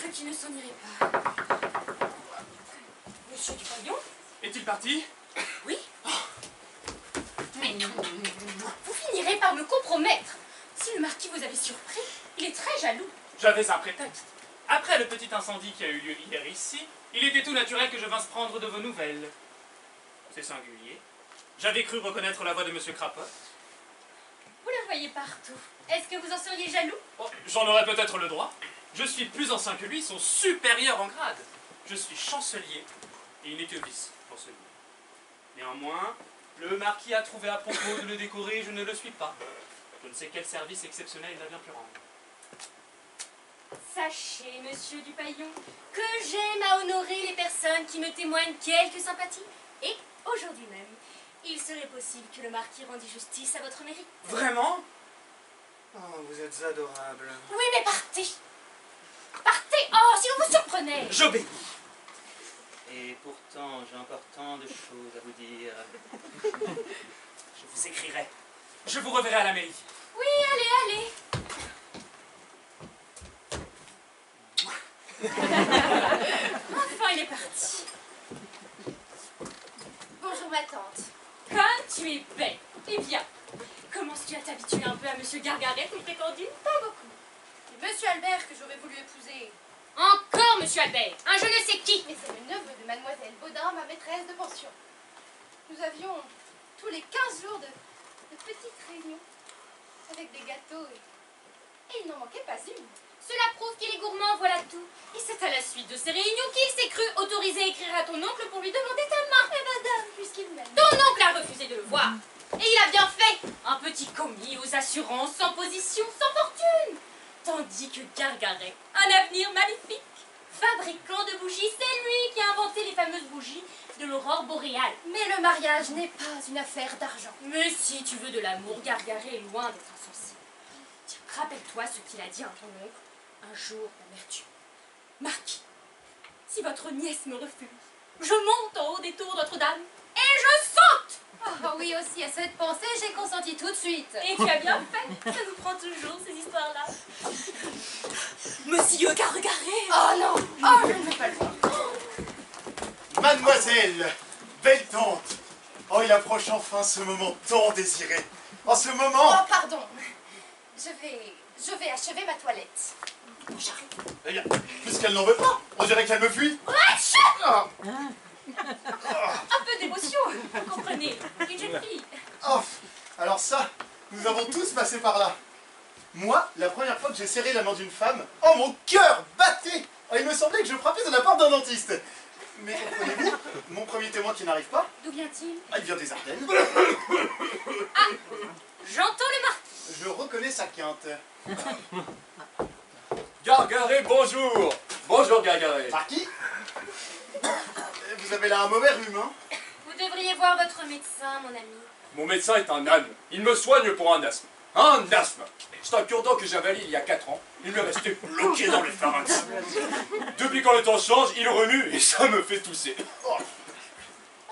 peut-être qu'il ne s'en irait pas. Monsieur Dupaillon? Est-il parti? Oui. Mais vous finirez par me compromettre. Si le marquis vous avait surpris, il est très jaloux. J'avais un prétexte. Après le petit incendie qui a eu lieu hier ici, il était tout naturel que je vinsse prendre de vos nouvelles. C'est singulier. J'avais cru reconnaître la voix de Monsieur Crapotte. Vous la voyez partout. Est-ce que vous en seriez jaloux? Oh, j'en aurais peut-être le droit. Je suis plus ancien que lui, son supérieur en grade. Je suis chancelier, et il n'est que vice-chancelier. Néanmoins, le marquis a trouvé à propos de le décorer, je ne le suis pas. Je ne sais quel service exceptionnel il a bien pu rendre. Sachez, monsieur Dupaillon, que j'aime à honorer les personnes qui me témoignent quelque sympathie. Et aujourd'hui même, il serait possible que le marquis rendît justice à votre mérite. Vraiment? Oh, vous êtes adorable. Oui, mais partez! Partez! Oh, si vous vous surprenez! J'obéis. Et pourtant, j'ai encore tant de choses à vous dire. Je vous écrirai. Je vous reverrai à la mairie. Oui, allez, allez! Enfin, il est parti. Bonjour, ma tante. Comme tu es belle. Eh bien, commences-tu à t'habituer un peu à Monsieur Gargaret, ton prétendu? Pas beaucoup. C'est Monsieur Albert que j'aurais voulu épouser. Encore Monsieur Albert, un je ne sais qui. Mais c'est le neveu de Mademoiselle Baudin, ma maîtresse de pension. Nous avions tous les 15 jours de petites réunions avec des gâteaux et il n'en manquait pas une. Cela prouve qu'il est gourmand, voilà tout. Et c'est à la suite de ces réunions qu'il s'est cru autorisé à écrire à ton oncle pour lui demander ta main. Mais madame, puisqu'il m'aime. Ton oncle a refusé de le voir. Et il a bien fait. Un petit commis aux assurances, sans position, sans fortune. Tandis que Gargaret, un avenir magnifique. Fabricant de bougies, c'est lui qui a inventé les fameuses bougies de l'aurore boréale. Mais le mariage n'est pas une affaire d'argent. Mais si tu veux de l'amour, Gargaret est loin d'être insensé. Tiens, rappelle-toi ce qu'il a dit à ton oncle un jour, l'amertume. Marquis, si votre nièce me refuse, je monte en haut des tours Notre-Dame et je saute. Oh oui, aussi à cette pensée, j'ai consenti tout de suite. Et tu as bien fait, ça nous prend toujours ces histoires-là. Monsieur Gargaret. Oh non, oh je ne veux pas le voir. Mademoiselle, belle tante. Oh, il approche enfin ce moment tant désiré. En ce moment... Oh pardon, je vais achever ma toilette. J'arrive. Eh bien, puisqu'elle n'en veut pas, on dirait qu'elle me fuit. Ah. Un peu d'émotion, vous comprenez, une jeune fille. Oh, alors ça, nous avons tous passé par là. Moi, la première fois que j'ai serré la main d'une femme, oh mon cœur battait. Oh, il me semblait que je frappais de la part d'un dentiste. Mais comprenez-vous, mon premier témoin qui n'arrive pas, D'où vient-il? il vient des Ardennes. Ah, j'entends le marquis. Je reconnais sa quinte. Gargaret, bonjour. Bonjour, Gargaret. Marquis, vous avez là un mauvais rhume, hein? Vous devriez voir votre médecin, mon ami. Mon médecin est un âne. Il me soigne pour un asthme. Un asthme. C'est un cure-dent que j'ai avalé il y a 4 ans. Il m'est resté bloqué dans le pharynx. Depuis quand le temps change, il remue et ça me fait tousser. Oh.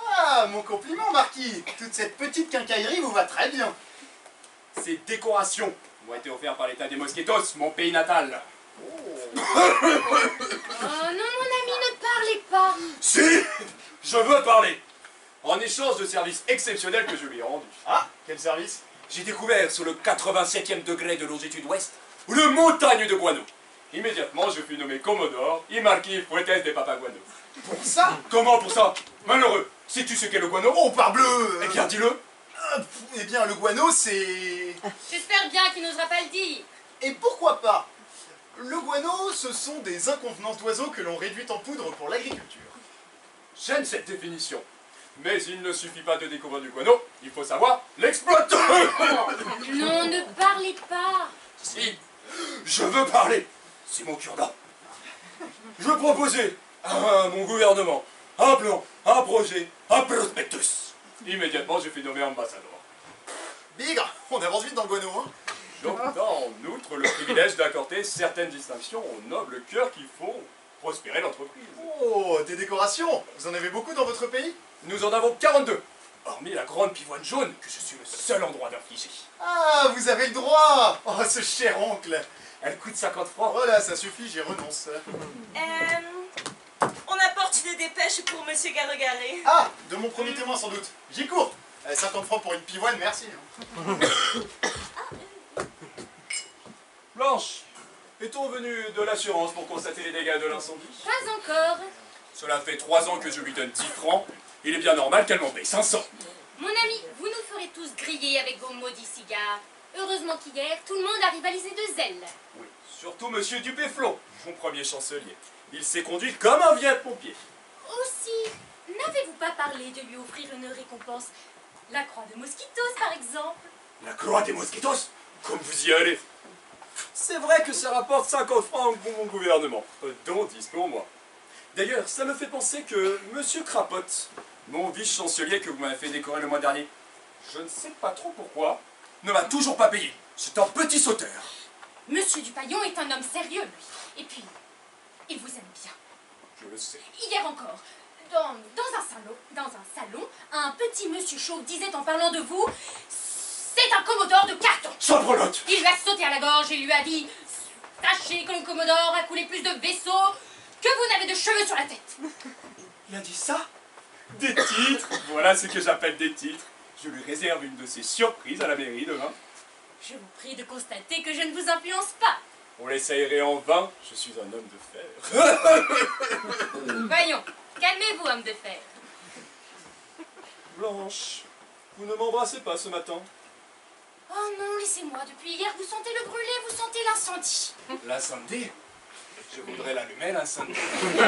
Ah, mon compliment, Marquis. Toute cette petite quincaillerie vous va très bien. Ces décorations m'ont été offertes par l'état des Mosquitos, mon pays natal. Oh non, mon ami, ne parlez pas. Si, je veux parler. En échange de services exceptionnels que je lui ai rendus. Ah, quel service? J'ai découvert sur le 87e degré de longitude ouest une montagne de guano. Immédiatement, je fus nommé Commodore et Marquis Fuentes de Papaguano. Pour ça? Comment pour ça? Malheureux, sais-tu ce qu'est le guano? Oh, parbleu! Eh bien, dis-le. Eh bien, le guano, c'est... J'espère bien qu'il n'osera pas le dire. Et pourquoi pas? Le guano, ce sont des inconvenances d'oiseaux que l'on réduit en poudre pour l'agriculture. J'aime cette définition. Mais il ne suffit pas de découvrir du guano, il faut savoir l'exploiter. Non, ne parlez pas. Si, je veux parler. C'est mon cure-dent. Je proposais à mon gouvernement un plan, un projet, un prospectus. Immédiatement, je fus nommé ambassadeur. Bigre, on avance vite dans le guano, hein? J'obtins en outre le privilège d'accorder certaines distinctions aux nobles cœurs qui font prospérer l'entreprise. Oh, des décorations! Vous en avez beaucoup dans votre pays? Nous en avons 42. Hormis la grande pivoine jaune que je suis le seul en droit d'infliger. Ah, vous avez le droit. Oh, ce cher oncle. Elle coûte 50 francs. Oh là, ça suffit, j'y renonce. On apporte une dépêche pour Monsieur Garregaré. Ah, de mon premier témoin sans doute. J'y cours. 50 francs pour une pivoine, merci. Blanche, est-on venu de l'assurance pour constater les dégâts de l'incendie? Pas encore. Cela fait 3 ans que je lui donne 10 francs. Il est bien normal qu'elle m'en paye 500. Mon ami, vous nous ferez tous griller avec vos maudits cigares. Heureusement qu'hier, tout le monde a rivalisé de zèle. Oui, surtout Monsieur Dupéflon, mon premier chancelier. Il s'est conduit comme un vieux pompier. Aussi, n'avez-vous pas parlé de lui offrir une récompense? La croix de Mosquitos, par exemple. La croix des mosquitos, comme vous y allez. C'est vrai que ça rapporte 50 francs pour mon gouvernement, dont 10 pour moi. D'ailleurs, ça me fait penser que Monsieur Crapotte, mon vice-chancelier que vous m'avez fait décorer le mois dernier, je ne sais pas trop pourquoi, ne m'a toujours pas payé. C'est un petit sauteur. Monsieur Dupaillon est un homme sérieux, lui. Et puis, il vous aime bien. Je le sais. Hier encore, dans un salon, un petit monsieur chauve disait en parlant de vous, c'est un commodore de carton. Saprelotte! Il lui a sauté à la gorge et lui a dit, sachez que le commodore a coulé plus de vaisseaux que vous n'avez de cheveux sur la tête. Il a dit ça? Des titres? Voilà ce que j'appelle des titres. Je lui réserve une de ces surprises à la mairie demain. Je vous prie de constater que je ne vous influence pas. On l'essayerait en vain, je suis un homme de fer. Voyons, calmez-vous, homme de fer. Blanche, vous ne m'embrassez pas ce matin. Oh non, laissez-moi. Depuis hier, vous sentez le brûler, vous sentez l'incendie. L'incendie? Je voudrais l'allumer, l'incendie. Je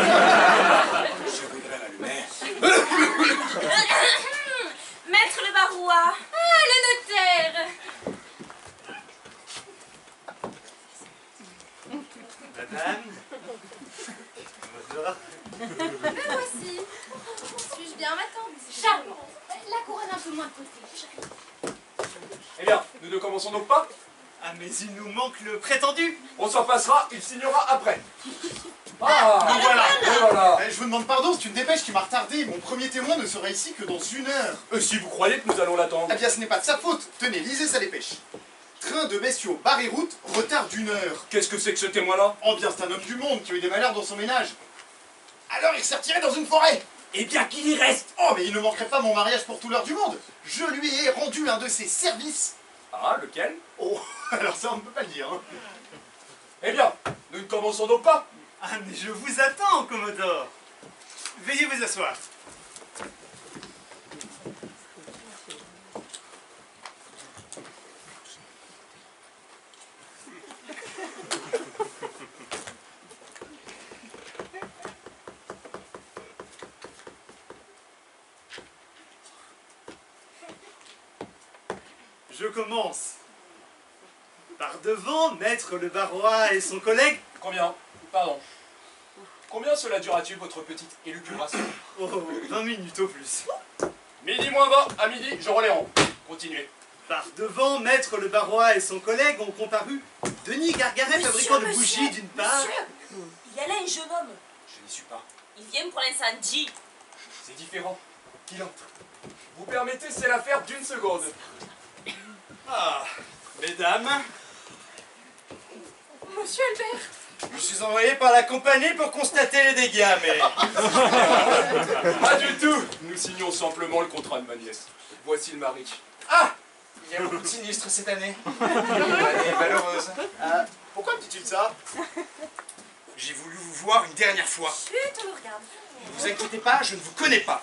voudrais l'allumer. Maître le Barois. Ah, le notaire. Madame. Bonjour. Me voici. Suis-je bien m'attendre? Charmant. La couronne un peu moins de côté. Eh bien, nous ne commençons donc pas? Ah, mais il nous manque le prétendu. On s'en passera, il signera après. Ah, Nous voilà. et voilà. Je vous demande pardon, c'est une dépêche qui m'a retardé. Mon premier témoin ne sera ici que dans 1 heure. Si vous croyez que nous allons l'attendre. Eh bien, ce n'est pas de sa faute. Tenez, lisez sa dépêche. Train de bestiaux, barré route, retard d'1 heure. Qu'est-ce que c'est que ce témoin-là? Oh bien, c'est un homme du monde qui a eu des malheurs dans son ménage. Alors il s'est retiré dans une forêt. Eh bien, qu'il y reste. Oh, mais il ne manquerait pas mon mariage pour tout l'heure du monde. Je lui ai rendu un de ses services. Ah, lequel? Oh, alors ça on ne peut pas le dire. Hein. Eh bien, nous ne commençons donc pas. Ah, mais je vous attends, Commodore. Veuillez vous asseoir. Je commence. Par devant, Maître le Barois et son collègue. Combien? Pardon. Combien cela durera-t-il, votre petite élucubration? Oh, 20 minutes au plus. Midi moins 20, à midi, je relais en. Continuez. Par devant, Maître le Barois et son collègue ont comparu Denis Gargaret, fabricant de bougies d'une part. Monsieur, il y a là un jeune homme. Je n'y suis pas. Il vient pour l'incendie. C'est différent. Qu'il entre. Vous permettez, c'est l'affaire d'1 seconde. Ah, mesdames, Monsieur Albert. je suis envoyé par la compagnie pour constater les dégâts, mais... Pas du tout. Nous signons simplement le contrat de ma nièce. Voici le mari. Ah! Il y a beaucoup de sinistres cette année. Une année malheureuse. Pourquoi me dit-il ça? J'ai voulu vous voir une dernière fois. Chut, on le regarde. Ne vous inquiétez pas, je ne vous connais pas.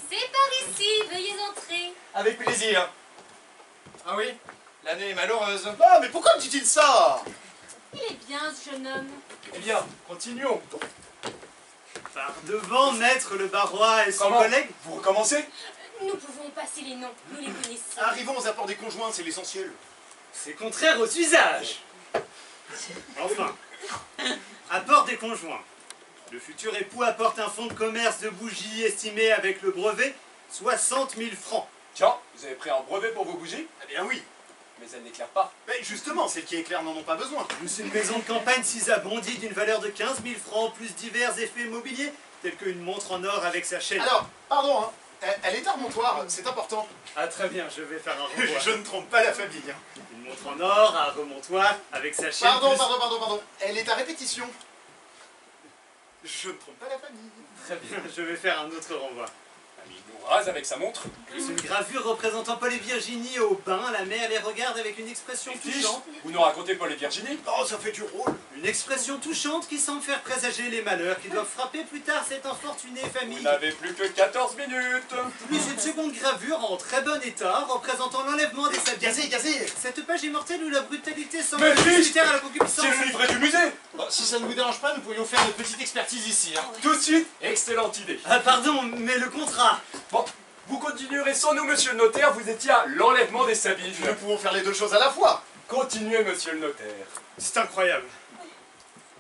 C'est par ici, veuillez entrer. Avec plaisir. Ah oui? L'année est malheureuse. Ah, mais pourquoi me dit-il ça? Il est bien, ce jeune homme. Eh bien, continuons. Par devant, Maître le Barois et son Comment? collègue. Vous recommencez? Nous pouvons passer les noms, nous les connaissons. Arrivons aux apports des conjoints, c'est l'essentiel. C'est contraire aux usages. Enfin, apport des conjoints. Le futur époux apporte un fonds de commerce de bougies estimé avec le brevet 60 000 francs. Tiens, vous avez pris un brevet pour vos bougies? Eh bien oui. Mais elles n'éclairent pas. Mais justement, celles qui éclairent n'en ont pas besoin. Plus une maison de campagne Cisabondie d'une valeur de 15 000 francs, plus divers effets mobiliers, tels qu'une montre en or avec sa chaîne. Alors, pardon, hein. Elle est armontoir, c'est important. Ah très bien, je vais faire un renvoi. Je ne trompe pas la famille. Hein. Une montre en or à remontoir avec sa chaîne. Pardon. Elle est à répétition. Je ne trompe pas la famille. Très bien, je vais faire un autre renvoi. Ami Gouraz avec sa montre. C'est une gravure représentant Paul et Virginie au bain. La mère les regarde avec une expression touchante. Vous nous racontez Paul et Virginie? Oh, ça fait du rôle. Une expression touchante qui semble faire présager les malheurs qui doivent frapper plus tard cette infortunée Vous famille. n'avez plus que 14 minutes. Puis une seconde gravure en très bon état représentant l'enlèvement des sables. Gazé. Cette page immortelle où la brutalité semble Mais fiche, nécessaire à la concupiscence. C'est le livret du musée. Bon, si ça ne vous dérange pas, nous pourrions faire une petite expertise ici. Hein. Tout de suite, excellente idée. Ah pardon, mais le contrat. Bon, vous continuerez sans nous, monsieur le notaire, vous étiez à l'enlèvement des sabines. Nous pouvons faire les deux choses à la fois. Continuez, monsieur le notaire. C'est incroyable.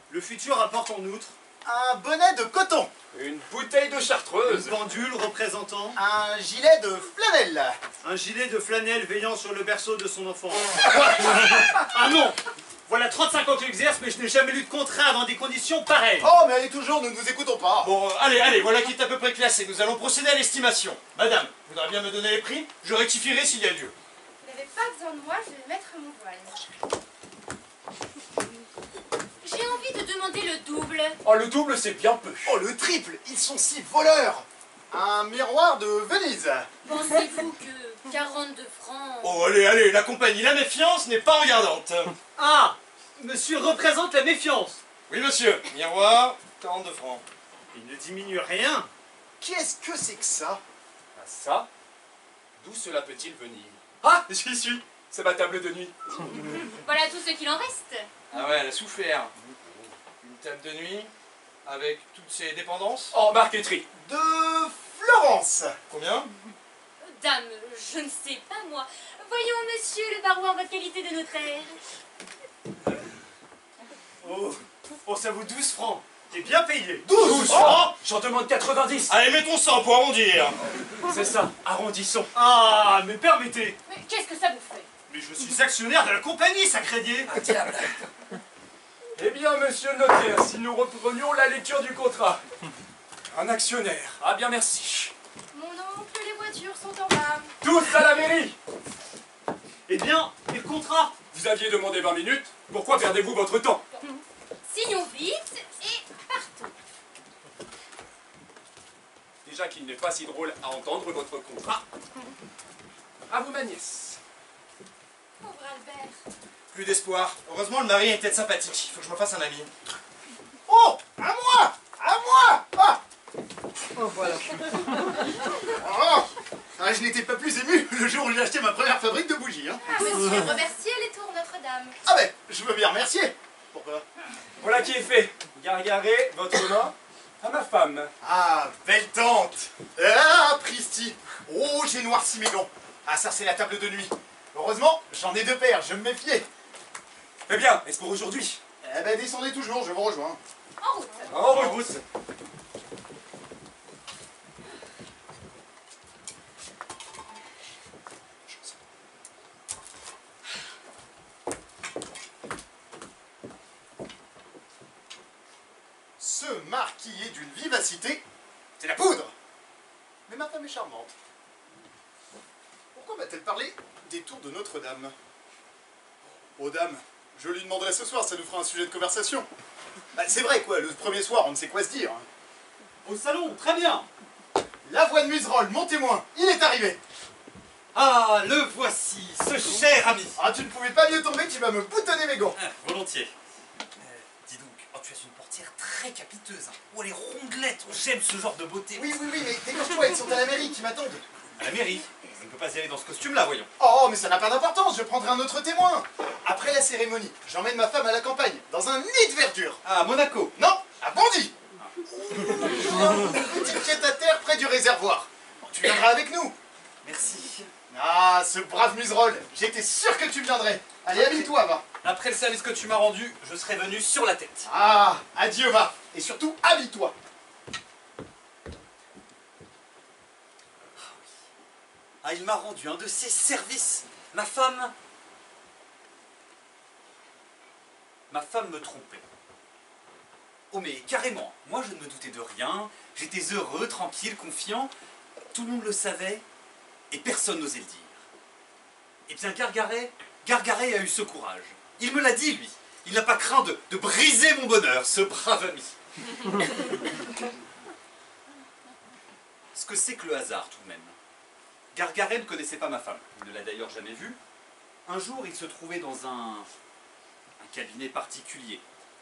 Le futur apporte en outre Un bonnet de coton. Une bouteille de une chartreuse. pendule représentant Un gilet de flanelle. un gilet de flanelle veillant sur le berceau de son enfant. Ah non! Voilà 35 ans que j'exerce, mais je n'ai jamais lu de contrat dans des conditions pareilles. Oh, mais allez toujours, nous ne nous écoutons pas. Bon, allez, voilà qui est à peu près classé. Nous allons procéder à l'estimation. Madame, vous voudrez bien me donner les prix? Je rectifierai s'il y a lieu. Vous n'avez pas besoin de moi, je vais mettre mon voile. J'ai envie de demander le double. Oh, le double, c'est bien peu. Oh, le triple, ils sont si voleurs. Un miroir de Venise. Pensez-vous que 42 francs... Oh, allez, la compagnie, la méfiance n'est pas regardante. Ah! Monsieur représente la méfiance. Oui, monsieur. Miroir, 42 francs. Il ne diminue rien. Qu'est-ce que c'est que ça? Ah, ça, d'où cela peut-il venir? Ah, j'y suis. C'est ma table de nuit. Voilà tout ce qu'il en reste. Ah ouais, elle a souffert. Une table de nuit, avec toutes ses dépendances. En marqueterie. De Florence. Combien? Dame, je ne sais pas moi. Voyons, monsieur le baron en votre qualité de notaire. Oh, ça vaut 12 francs. Et bien payé. 12 Oh, j'en demande 90. Allez, mettons 100 pour arrondir. C'est ça, arrondissons. Ah, mais permettez. Mais qu'est-ce que ça vous fait? Mais je suis actionnaire de la compagnie, sacrédier. Eh bien, monsieur le notaire, si nous reprenions la lecture du contrat. Un actionnaire. Ah bien, merci. Mon oncle, les voitures sont en bas. Tous à la mairie. Eh bien, et le contrat? Vous aviez demandé 20 minutes. Pourquoi perdez-vous votre temps? Signons vite et partons. Déjà qu'il n'est pas si drôle à entendre votre contrat. À vous, ma nièce. Pauvre Albert. Plus d'espoir. Heureusement, le mari est peut-être sympathique. Il faut que je me fasse un ami. Oh, à moi. Ah. Oh, voilà. Oh. Ah, je n'étais pas plus ému le jour où j'ai acheté ma première fabrique de bougies. Hein. Ah, monsieur, remerciez les tours Notre-Dame. Ah ben, je veux bien remercier. Pourquoi? Voilà qui est fait. Gargarez votre main à ma femme. Ah, belle tante. Ah, Pristi. Oh, j'ai noirci mes gants. Ah, ça c'est la table de nuit. Heureusement, j'en ai 2 paires, je me méfiais. Eh bien, est-ce pour aujourd'hui? Eh ben, descendez toujours, je vous rejoins. En route. En route. Ce marquis est d'une vivacité, c'est la poudre. Mais ma femme est charmante. Pourquoi m'a-t-elle parlé des tours de Notre-Dame? Oh dame, je lui demanderai ce soir, ça nous fera un sujet de conversation. Bah, c'est vrai quoi, le premier soir, on ne sait quoi se dire. Au salon, très bien. L'avoine Muserolle, mon témoin, il est arrivé. Ah, le voici, ce cher ami. Ah, tu ne pouvais pas mieux tomber, tu vas me boutonner mes gants. Volontiers. Dis donc, oh, tu as une portière très capiteuse. Hein. Oh, les rondelettes, oh, j'aime ce genre de beauté. Oui, mais dépêche-toi, ils sont à la mairie, qui m'attendent. À la mairie. Je ne peux pas y aller dans ce costume-là, voyons. Oh, mais ça n'a pas d'importance, je prendrai un autre témoin. Après la cérémonie, j'emmène ma femme à la campagne, dans un nid de verdure. Ah, à Monaco. Non, à Bondy. Une petite pied à terre près du réservoir. Tu viendras avec nous. Merci. Ah, ce brave muserolle, j'étais sûr que tu viendrais. Allez, habille-toi, va. Après le service que tu m'as rendu, je serai venu sur la tête. Ah, adieu, va. Et surtout, habille-toi. Ah, il m'a rendu un de ses services. Ma femme me trompait. Oh mais carrément, moi je ne me doutais de rien, j'étais heureux, tranquille, confiant. Tout le monde le savait et personne n'osait le dire. Eh bien, Gargaret a eu ce courage. Il me l'a dit, lui. Il n'a pas craint de briser mon bonheur, ce brave ami. Ce que c'est que le hasard, tout de même. Gargaret ne connaissait pas ma femme. Il ne l'a d'ailleurs jamais vue. Un jour, il se trouvait dans un cabinet particulier,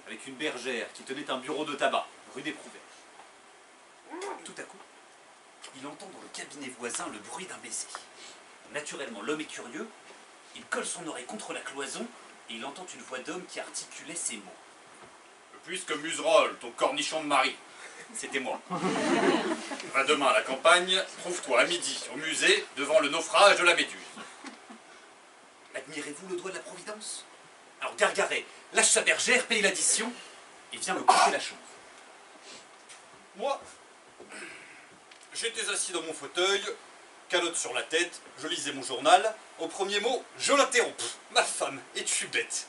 avec une bergère qui tenait un bureau de tabac, rue des Prouvaires. Tout à coup, il entend dans le cabinet voisin le bruit d'un baiser. Naturellement, l'homme est curieux, il colle son oreille contre la cloison et il entend une voix d'homme qui articulait ces mots. Puisque Muserolles, ton cornichon de mari, C'était moi. va demain à la campagne, trouve-toi à midi au musée devant le naufrage de la Méduse. Admirez-vous le doigt de la Providence? Alors Gargaret lâche sa bergère, paye l'addition et vient me couper la chambre. Moi, j'étais assis dans mon fauteuil, calotte sur la tête, je lisais mon journal. Au premier mot, je l'interromps. Ma femme, es-tu bête?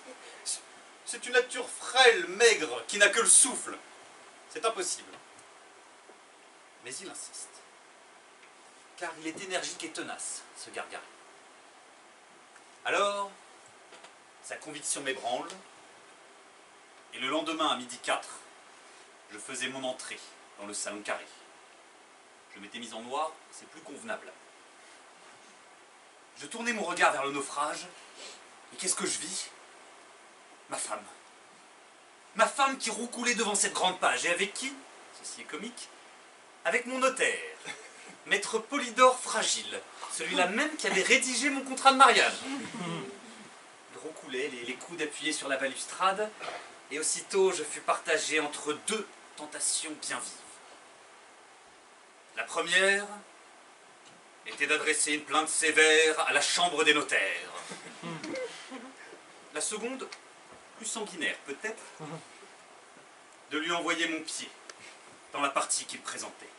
C'est une nature frêle, maigre, qui n'a que le souffle. C'est impossible. Mais il insiste. Car il est énergique et tenace, ce Gargaret. Alors, sa conviction m'ébranle. Et le lendemain à 12h04, je faisais mon entrée dans le salon carré. Je m'étais mis en noir, c'est plus convenable. Je tournais mon regard vers le naufrage, et qu'est-ce que je vis? Ma femme. Ma femme qui roucoulait devant cette grande page, et avec qui, ceci est comique, avec mon notaire, maître Polydore Fragile, celui-là même qui avait rédigé mon contrat de mariage. Il roucoulait, les coudes appuyés sur la balustrade, et aussitôt je fus partagé entre deux tentations bien vives. La première était d'adresser une plainte sévère à la chambre des notaires. La seconde, plus sanguinaire peut-être, de lui envoyer mon pied dans la partie qu'il présentait.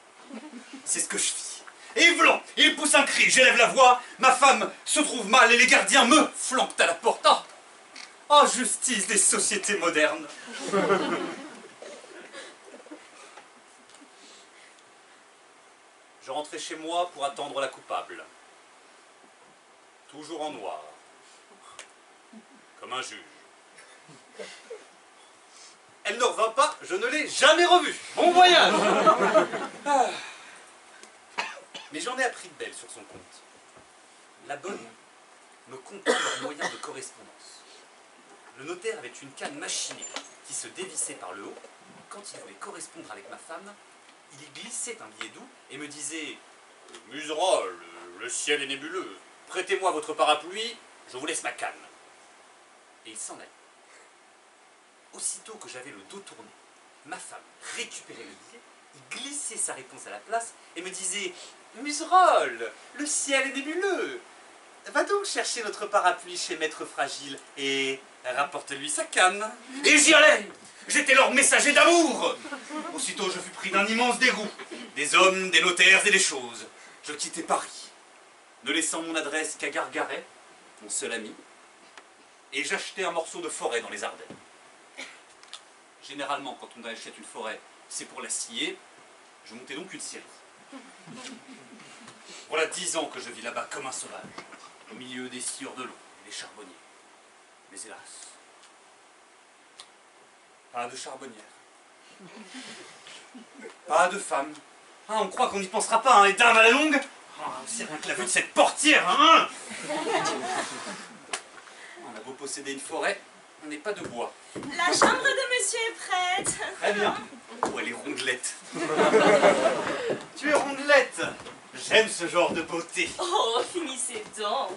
C'est ce que je fis. Et vlan, il pousse un cri, j'élève la voix, ma femme se trouve mal et les gardiens me flanquent à la porte. Oh, oh justice des sociétés modernes. Je rentrais chez moi pour attendre la coupable. Toujours en noir. Comme un juge. Elle ne revint pas, je ne l'ai jamais revue. Bon voyage. Ah. Mais j'en ai appris de belles sur son compte. La bonne me contait leurs moyens de correspondance. Le notaire avait une canne machinée qui se dévissait par le haut. Quand il voulait correspondre avec ma femme, il y glissait un billet doux et me disait « Muserolles, le ciel est nébuleux. Prêtez-moi votre parapluie, je vous laisse ma canne. » Et il s'en allait. Aussitôt que j'avais le dos tourné, ma femme récupérait le billet, il glissait sa réponse à la place et me disait « Muserolles, le ciel est nébuleux. Va donc chercher notre parapluie chez Maître Fragile et rapporte-lui sa canne. » Et j'y allais. J'étais leur messager d'amour. Aussitôt je fus pris d'un immense dégoût. Des hommes, des notaires et des choses. Je quittai Paris, ne laissant mon adresse qu'à Gargaret, mon seul ami, et j'achetai un morceau de forêt dans les Ardennes. Généralement, quand on achète une forêt, c'est pour la scier. Je montais donc une scierie. Voilà 10 ans que je vis là-bas comme un sauvage, au milieu des scieurs de l'eau et des charbonniers. Mais hélas, pas de charbonnière. Pas de femme. Ah, on croit qu'on n'y pensera pas, hein, les dames à la longue. Ah, c'est rien que la vue de cette portière, hein. On a beau posséder une forêt, on n'est pas de bois. La chambre de monsieur est prête. Très bien. Oh, elle est rondelette. Tu es rondelette. J'aime ce genre de beauté. Oh, finissez donc.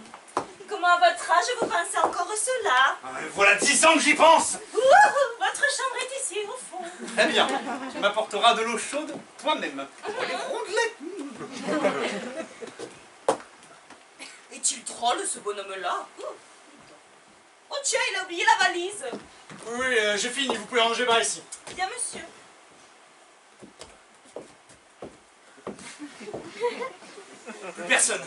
Comment à votre âge vous pensez encore cela? Ah, voilà 10 ans que j'y pense. Votre chambre est ici, au fond. Très bien. Tu m'apporteras de l'eau chaude toi-même. Oh, elle est rondelette. Est-il drôle, ce bonhomme-là? Oh tiens, il a oublié la valise. Oui, j'ai fini, vous pouvez ranger par ici. Bien, monsieur. Plus personne.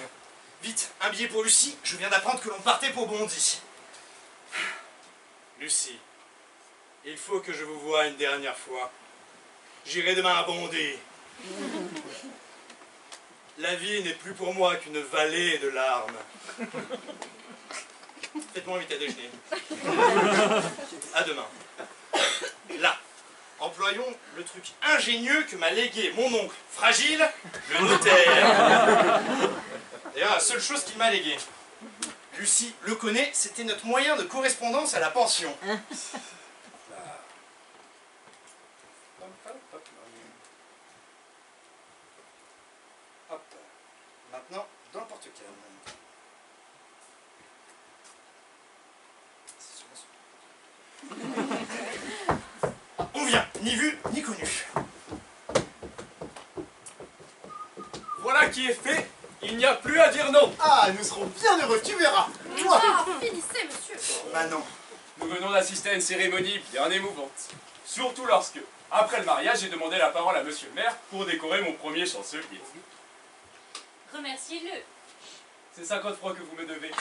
Vite, un billet pour Lucie, je viens d'apprendre que l'on partait pour Bondy. Lucie, il faut que je vous voie une dernière fois. J'irai demain à Bondy. la vie n'est plus pour moi qu'une vallée de larmes. Faites-moi inviter à déjeuner. À demain. Là, employons le truc ingénieux que m'a légué mon oncle fragile, le notaire. D'ailleurs, la seule chose qu'il m'a légué. Lucie le connaît, c'était notre moyen de correspondance à la pension. Hop. Maintenant, dans le porte-clés. On vient, ni vu, ni connu. Voilà qui est fait, il n'y a plus à dire non. Ah, nous serons bien heureux, tu verras. Toi. Ah, finissez, monsieur. Bah non. Nous venons d'assister à une cérémonie bien émouvante. Surtout lorsque, après le mariage, j'ai demandé la parole à monsieur le maire pour décorer mon premier chancelier. Remerciez-le. C'est 50 francs que vous me devez.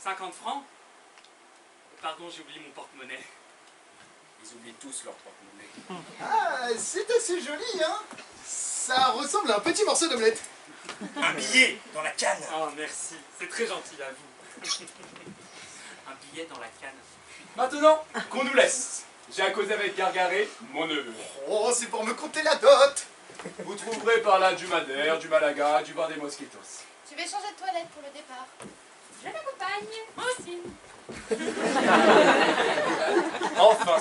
50 francs? Pardon, j'ai oublié mon porte-monnaie. Ils oublient tous leur porte-monnaie. Ah, c'est assez joli, hein. Ça ressemble à un petit morceau d'omelette. Un billet dans la canne. Oh, merci. C'est très gentil à vous. Un billet dans la canne. Maintenant, qu'on nous laisse. J'ai à causer avec Gargaret, mon neveu. Oh, c'est pour me compter la dot. Vous trouverez par là du Madère, du Malaga, du bar des Mosquitos. Je vais changer de toilette pour le départ. Je m'accompagne. Moi aussi. Enfin,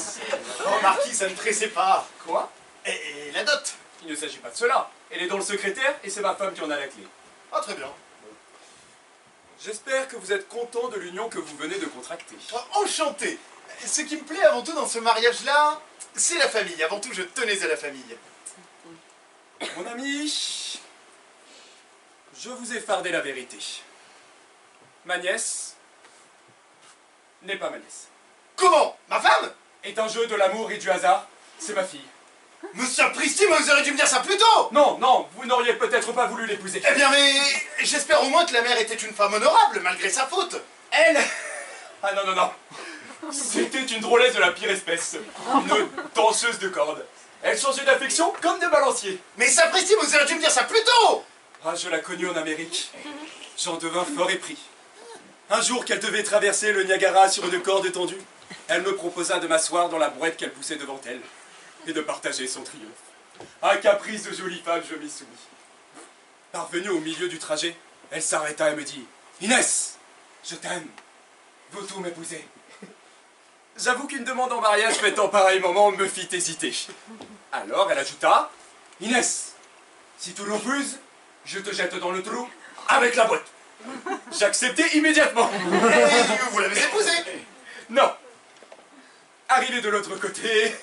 Oh, Marquis, ça ne pressait pas. quoi? Et la dot? Il ne s'agit pas de cela. Elle est dans le secrétaire et c'est ma femme qui en a la clé. Ah, très bien. J'espère que vous êtes content de l'union que vous venez de contracter. Oh, enchanté. Ce qui me plaît avant tout dans ce mariage-là, c'est la famille. Avant tout, je tenais à la famille. Mon ami, je vous ai fardé la vérité. Ma nièce n'est pas ma nièce. Comment? Ma femme? Est un jeu de l'amour et du hasard. C'est ma fille. Monsieur Pristi, vous auriez dû me dire ça plus tôt. Non, non, vous n'auriez peut-être pas voulu l'épouser. Eh bien, mais j'espère au moins que la mère était une femme honorable, malgré sa faute. Elle... Ah non, non, non. C'était une drôlesse de la pire espèce. Une danseuse de cordes. Elle changeait d'affection comme de balancier. Mais sapristi, vous auriez dû me dire ça plus tôt. Ah, je la connus en Amérique. J'en devins fort épris. Un jour qu'elle devait traverser le Niagara sur une corde tendue, elle me proposa de m'asseoir dans la brouette qu'elle poussait devant elle et de partager son triomphe. À caprice de jolie femme, je m'y soumis. Parvenue au milieu du trajet, elle s'arrêta et me dit « Inès, je t'aime. Veux-tu m'épouser ?» J'avoue qu'une demande en mariage faite en pareil moment me fit hésiter. Alors elle ajouta « Inès, si tu refuses, je te jette dans le trou avec la boîte. » J'acceptai immédiatement. Et vous l'avez épousée? Non. Arrivé de l'autre côté,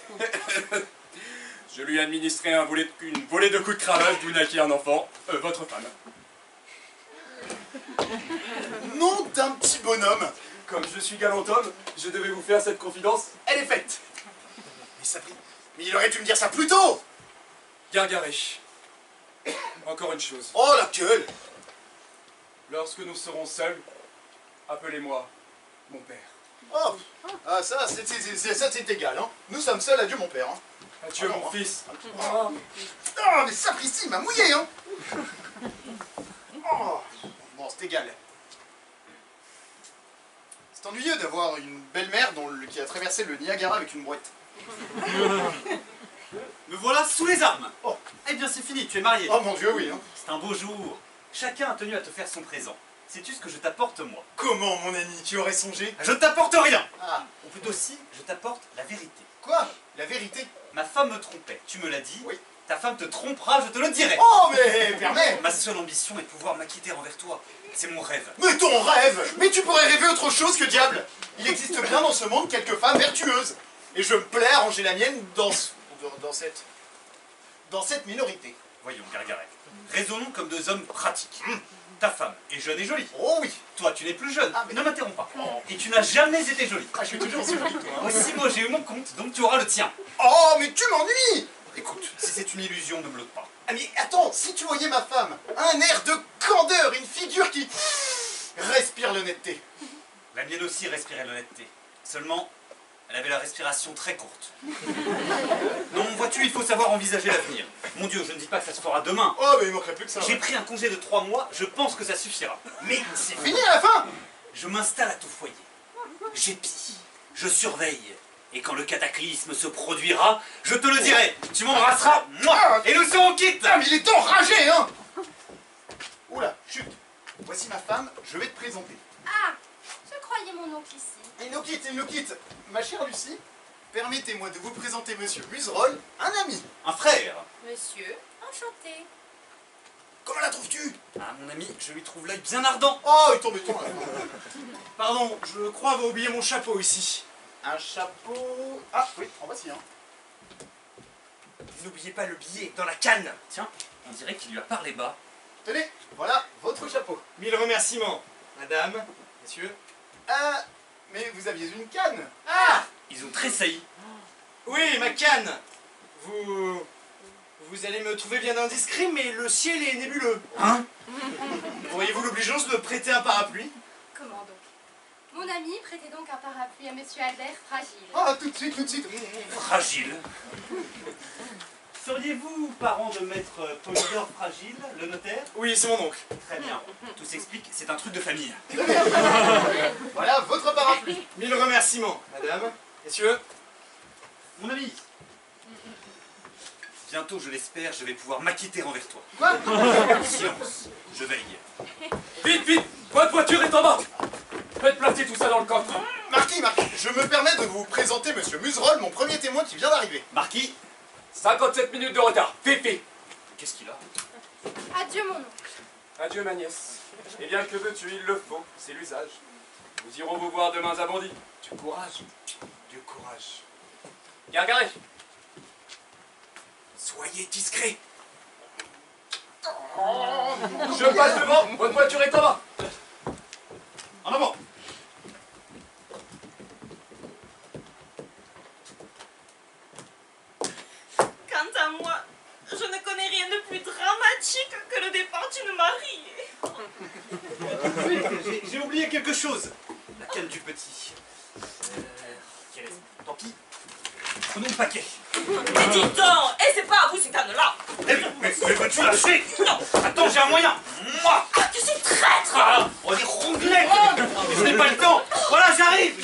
je lui administrai une volée de coups de cravache d'où naquit un enfant, votre femme. Nom d'un petit bonhomme. Comme je suis galant homme, je devais vous faire cette confidence, elle est faite. Mais sapri, mais il aurait dû me dire ça plus tôt. Gargaret, encore une chose. Oh, la gueule. Lorsque nous serons seuls, appelez-moi mon père. Oh, ah, ça, c'est égal, hein. Nous sommes seuls, adieu mon père, hein. Adieu Ah non, mon hein. fils. Oh, mais sapristi, il m'a mouillé, hein. Oh, bon, c'est égal. C'est ennuyeux d'avoir une belle-mère qui a traversé le Niagara avec une brouette. Me voilà sous les armes. Oh. Eh bien c'est fini, tu es marié. Oh mon Dieu, oui, hein. C'est un beau jour. Chacun a tenu à te faire son présent. Sais-tu ce que je t'apporte moi? Comment, mon ami, tu aurais songé? Je ne t'apporte rien. Ah, Ou plutôt si, je t'apporte la vérité. quoi? La vérité? Ma femme me trompait, tu me l'as dit. Oui. Ta femme te trompera, je te le dirai. Oh, mais permets. Ma seule ambition est de pouvoir m'acquitter envers toi. C'est mon rêve. Mais ton rêve! Mais tu pourrais rêver autre chose que diable! Il existe bien dans ce monde quelques femmes vertueuses. Et je me plais à ranger la mienne dans cette minorité. Voyons, Gargaret. Raisonnons comme deux hommes pratiques. Ta femme est jeune et jolie. Oh oui! Toi, tu n'es plus jeune. Ah, mais- Ne m'interromps pas. Et tu n'as jamais été jolie. Ah, je suis toujours aussi joli, toi. Hein. Aussi, moi, j'ai eu mon compte, donc tu auras le tien. Oh, mais tu m'ennuies! Écoute, si c'est une illusion, ne me l'ôte pas. Ah, mais attends, si tu voyais ma femme, un air de candeur, une figure qui respire l'honnêteté. La mienne aussi respirait l'honnêteté. Seulement, elle avait la respiration très courte. Non, vois-tu, il faut savoir envisager l'avenir. Mon Dieu, je ne dis pas que ça se fera demain. Oh, mais il manquerait plus que ça. J'ai Ouais. pris un congé de 3 mois, je pense que ça suffira. Mais c'est Fini à la fin. Je m'installe à ton foyer. J'épie, je surveille. Et quand le cataclysme se produira, je te le dirai. Tu m'embrasseras, moi, et nous serons quittes. Putain, mais il est enragé, hein. Oula, chut. Voici ma femme, je vais te présenter. Ah, je croyais mon oncle ici. Il nous quitte, il nous quitte. Ma chère Lucie, permettez-moi de vous présenter Monsieur Muserolles, un ami. Un frère. Monsieur, enchanté. Comment la trouves-tu? Ah, mon ami, je lui trouve l'œil bien ardent. Oh, il tombe là. Pardon, je crois avoir oublié mon chapeau ici. Un chapeau... Ah, oui, en voici un. N'oubliez pas le billet dans la canne. Tiens, on dirait qu'il lui a parlé bas. Tenez, voilà votre chapeau. Mille remerciements. Madame, messieurs. Ah, mais vous aviez une canne. Ah! Ils ont tressailli. Oui, ma canne. Vous allez me trouver bien indiscret, mais le ciel est nébuleux. Hein? Pourriez-vous l'obligeance de prêter un parapluie? Comment donc? Mon ami prêtait donc un parapluie à Monsieur Albert Fragile. Ah, tout de suite, tout de suite. Fragile. Seriez-vous parent de maître Polydore Fragile, le notaire? Oui, c'est mon oncle. Très bien. Tout s'explique, c'est un truc de famille. Voilà votre parapluie. Mille remerciements. Madame, messieurs. Mon ami, Bientôt, je l'espère, je vais pouvoir m'acquitter envers toi. Quoi? Silence, je veille. Vite, vite! Votre voiture est en bas! Faites placer tout ça dans le coffre. Marquis, je me permets de vous présenter Monsieur Muserolles, mon premier témoin qui vient d'arriver. Marquis, 57 minutes de retard. Fifi! qu'est-ce qu'il a? Adieu mon oncle. Adieu ma nièce. Eh bien, que veux-tu? Il le faut. C'est l'usage. Nous irons vous voir demain à Bondy. Du courage. Du courage. Gargaret! Soyez discret. Je passe devant. Votre voiture est en bas. en avant. Quant à moi, je ne connais rien de plus dramatique que le départ d'une mariée. J'ai oublié quelque chose. La canne du petit. Tant pis. Prenons le paquet. Mais dis donc, et c'est pas à vous ces cannes-là. Mais veux-tu lâcher? Non. Attends, j'ai un moyen. Moi. Ah, tu sais traître. Ah, on est ronglets. Je n'ai pas le temps. Voilà, j'arrive.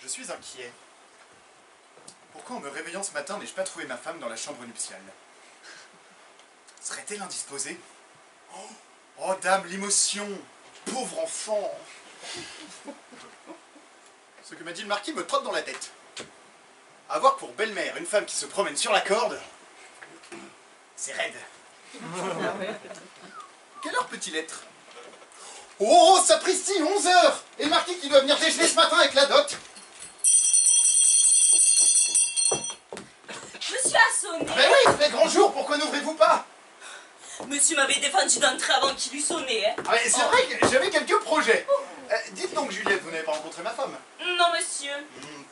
Je suis inquiet. Pourquoi en me réveillant ce matin n'ai-je pas trouvé ma femme dans la chambre nuptiale? Serait-elle indisposée? Oh dame, l'émotion! Pauvre enfant! Ce que m'a dit le marquis me trotte dans la tête. Avoir pour belle-mère une femme qui se promène sur la corde, c'est raide. Quelle heure peut-il être? Oh, sapristi, 11 h! Et le marquis qui doit venir déjeuner ce matin avec la dot. Monsieur a sonné. Mais oui, il fait grand jour, pourquoi n'ouvrez-vous pas? Monsieur m'avait défendu d'entrer avant qu'il eût sonné, hein. Ah, mais c'est vrai que j'avais quelques projets. Dites donc, Juliette, vous n'avez pas rencontré ma femme? Non, monsieur.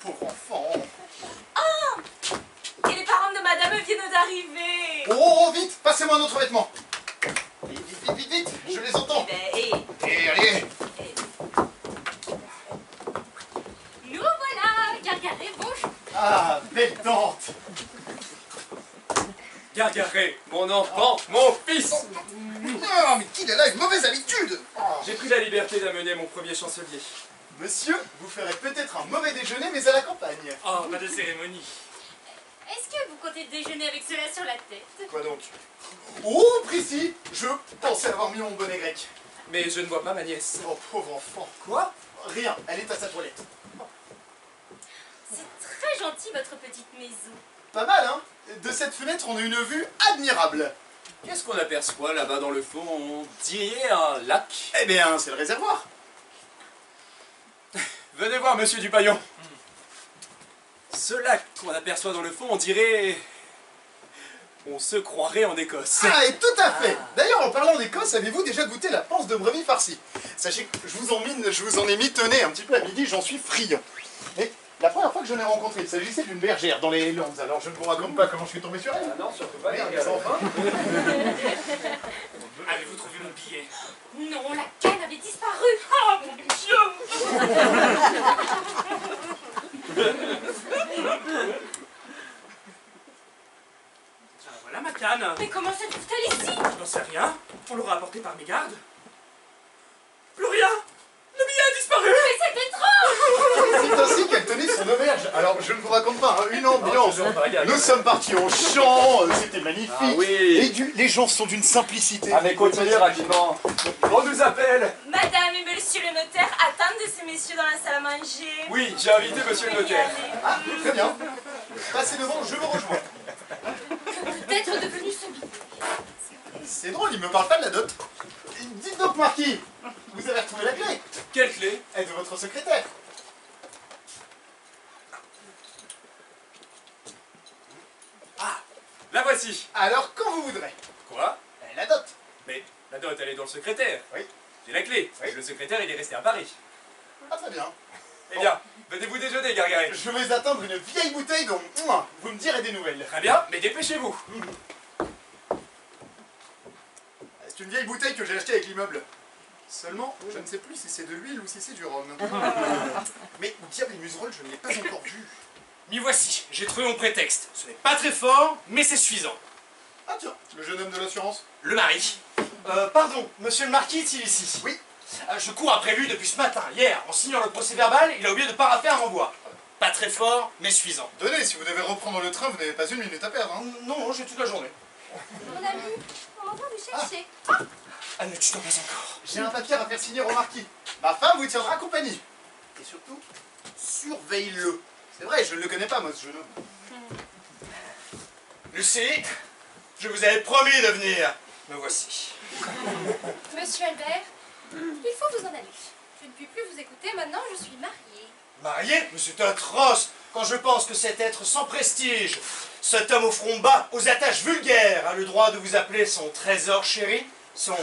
Pauvre enfant. Et les parents de madame viennent d'arriver. Oh, vite, passez-moi un autre vêtement. Vite, vite, vite, vite, je les entends. Et allez. Nous voilà, Gargaret, bonjour. Ah, belle tante. Gargaret, mon enfant, mon fils. Non, mais qu'il a là une mauvaise habitude. J'ai pris la liberté d'amener mon premier chancelier. Monsieur, vous ferez peut-être un mauvais déjeuner, mais à la campagne. Oh, pas de cérémonie. Est-ce que vous comptez déjeuner avec cela sur la tête? Quoi donc? Oh, Prissy, je pensais avoir mis mon bonnet grec. Mais je ne vois pas ma nièce. Oh, pauvre enfant. Quoi? Rien, elle est à sa toilette. C'est très gentil, votre petite maison. Pas mal, hein? De cette fenêtre, on a une vue admirable. Qu'est-ce qu'on aperçoit là-bas dans le fond? On dirait un lac. Eh bien, c'est le réservoir. Venez voir, monsieur Dupaillon. Ce lac qu'on aperçoit dans le fond, on dirait... On se croirait en Écosse. Ah, et tout à fait. D'ailleurs, en parlant d'Écosse, avez-vous déjà goûté la panse de brebis farcie? Sachez que je vous en ai mitonné un petit peu à midi, j'en suis friand. Mais la première fois que je l'ai rencontrée, il s'agissait d'une bergère dans les Landes. Alors je ne vous raconte pas comment je suis tombé sur elle. Ah non, surtout pas, Mais Gargaret. enfin. Avez-vous trouvé mon billet? Non, la canne avait disparu. Oh mon Dieu. Ah, voilà ma canne. Mais comment se trouve-t-elle ici? Je n'en sais rien. On l'aura apporté par mes gardes. Plus rien. Le billet a disparu. Mais c'est étrange. C'est ainsi qu'elle tenait son auberge. Alors je ne vous raconte pas, hein, une ambiance. Non, je sais pas, Gargaret. Nous sommes partis au champ, c'était magnifique. Ah oui. Et les gens sont d'une simplicité. Ah mais continuez rapidement. On nous appelle. Madame et monsieur le notaire attendent ces messieurs dans la salle à manger. Oui, j'ai invité monsieur le notaire. Ah, très bien. Passez devant, je vous rejoins. Peut-être devenu ce billet. C'est drôle, il me parle pas de la dot. Dites donc, Marquis, vous avez retrouvé la clé. Quelle clé? Elle est de votre secrétaire. Ah, la voici. Alors, quand vous voudrez. Quoi? La dot. Mais la dot, elle est dans le secrétaire. Oui. J'ai la clé. Oui. Le secrétaire, il est resté à Paris. Ah, très bien. Eh bien, venez-vous déjeuner, Gargaret. Je vais attendre une vieille bouteille dont vous me direz des nouvelles. Très bien, mais dépêchez-vous. C'est une vieille bouteille que j'ai achetée avec l'immeuble. Seulement, je ne sais plus si c'est de l'huile ou si c'est du rhum. Mais où diable les museroles, je ne l'ai pas encore vu. M'y voici, j'ai trouvé mon prétexte. Ce n'est pas très fort, mais c'est suffisant. Ah tiens, le jeune homme de l'assurance. Le mari. Pardon, monsieur le marquis est-il ici? Oui. Je cours après lui depuis ce matin. Hier, en signant le procès verbal, il a oublié de paraffer un renvoi. Pas très fort, mais suffisant. Tenez, si vous devez reprendre le train, vous n'avez pas une minute à perdre. Hein. Non, j'ai toute la journée. Mon ami, on va vous chercher. Ah, ne tu t'en pas encore. J'ai un papier à faire signer au marquis. Ma femme vous tiendra compagnie. Et surtout, surveille-le. C'est vrai, je ne le connais pas, moi, ce jeune homme. Lucie, je vous avais promis de venir. Me voici. Monsieur Albert, il faut vous en aller. Je ne puis plus vous écouter, maintenant je suis mariée. Marié? Mais c'est atroce quand je pense que cet être sans prestige, cet homme au front bas, aux attaches vulgaires, a le droit de vous appeler son trésor chéri, son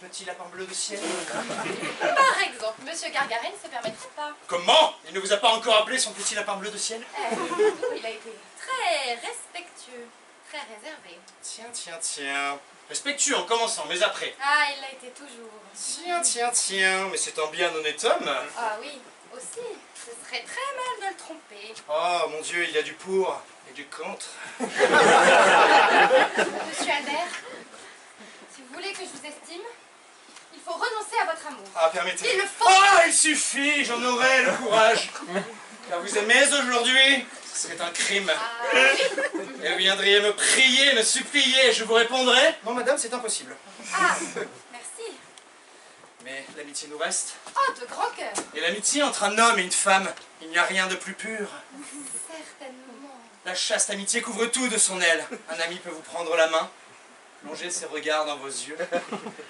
petit lapin bleu de ciel. Par exemple, monsieur Gargaret ne se permettrait pas. Comment? Il ne vous a pas encore appelé son petit lapin bleu de ciel? Il a été très respectueux, très réservé. Tiens. Respectueux en commençant, mais après. Ah, il l'a été toujours. Tiens, mais c'est un bien honnête homme. Ah oui, aussi. Ce serait très mal de le tromper. Oh mon Dieu, il y a du pour et du contre. Monsieur Albert, si vous voulez que je vous estime, il faut renoncer à votre amour. Ah, permettez. Il le faut. Ah, il suffit, j'en aurai le courage. Car vous aimez aujourd'hui, ce serait un crime. Ah oui. Et vous viendriez me prier, me supplier, je vous répondrai. Non, madame, c'est impossible. Ah, merci. Mais l'amitié nous reste. Oh, de grand cœur. Et l'amitié entre un homme et une femme, il n'y a rien de plus pur. Certainement. La chaste amitié couvre tout de son aile. Un ami peut vous prendre la main, plonger ses regards dans vos yeux,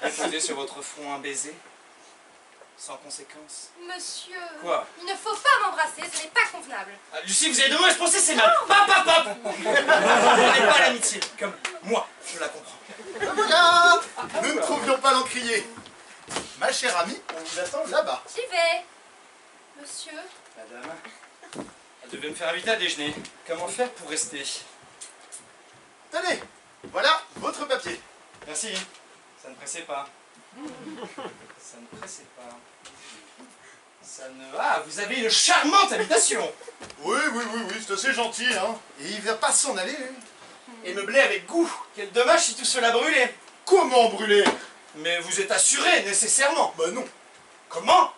et poser sur votre front un baiser, sans conséquence. Monsieur. Quoi? Il ne faut pas m'embrasser, ce n'est pas convenable. Ah, Lucie, vous avez de mauvaises pensées, c'est mal. Pop. Vous comprenez pas l'amitié, comme moi, je la comprends. Voilà. pas l'encrier. Ma chère amie, on vous attend là-bas. J'y vais. Monsieur, Madame, elle devait me faire inviter à déjeuner. Comment faire pour rester? Tenez, voilà votre papier. Merci. Ça ne pressait pas. Ça ne pressait pas. Ça ne... Ah, vous avez une charmante habitation. Oui, c'est assez gentil, hein. Et il va pas s'en aller. Et meublé avec goût. Quel dommage si tout cela brûlait. Comment brûler? Mais vous êtes assuré, nécessairement. Bah non. Comment?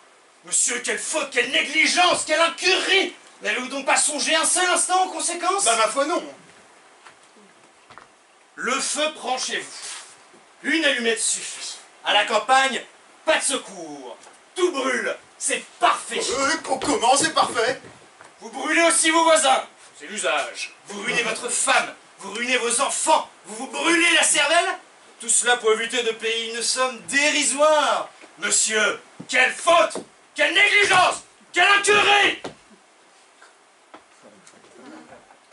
Monsieur, quelle faute, quelle négligence, quelle incurie! N'avez-vous donc pas songé un seul instant aux conséquences? Bah ma foi non. Le feu prend chez vous. Une allumette suffit. À la campagne, pas de secours. Tout brûle. C'est parfait. Comment c'est parfait? Vous brûlez aussi vos voisins. C'est l'usage. Vous ruinez votre femme. Vous ruinez vos enfants. Vous vous brûlez la cervelle. Tout cela pour éviter de payer une somme dérisoire. Monsieur, quelle faute! Quelle négligence! Quelle incurie!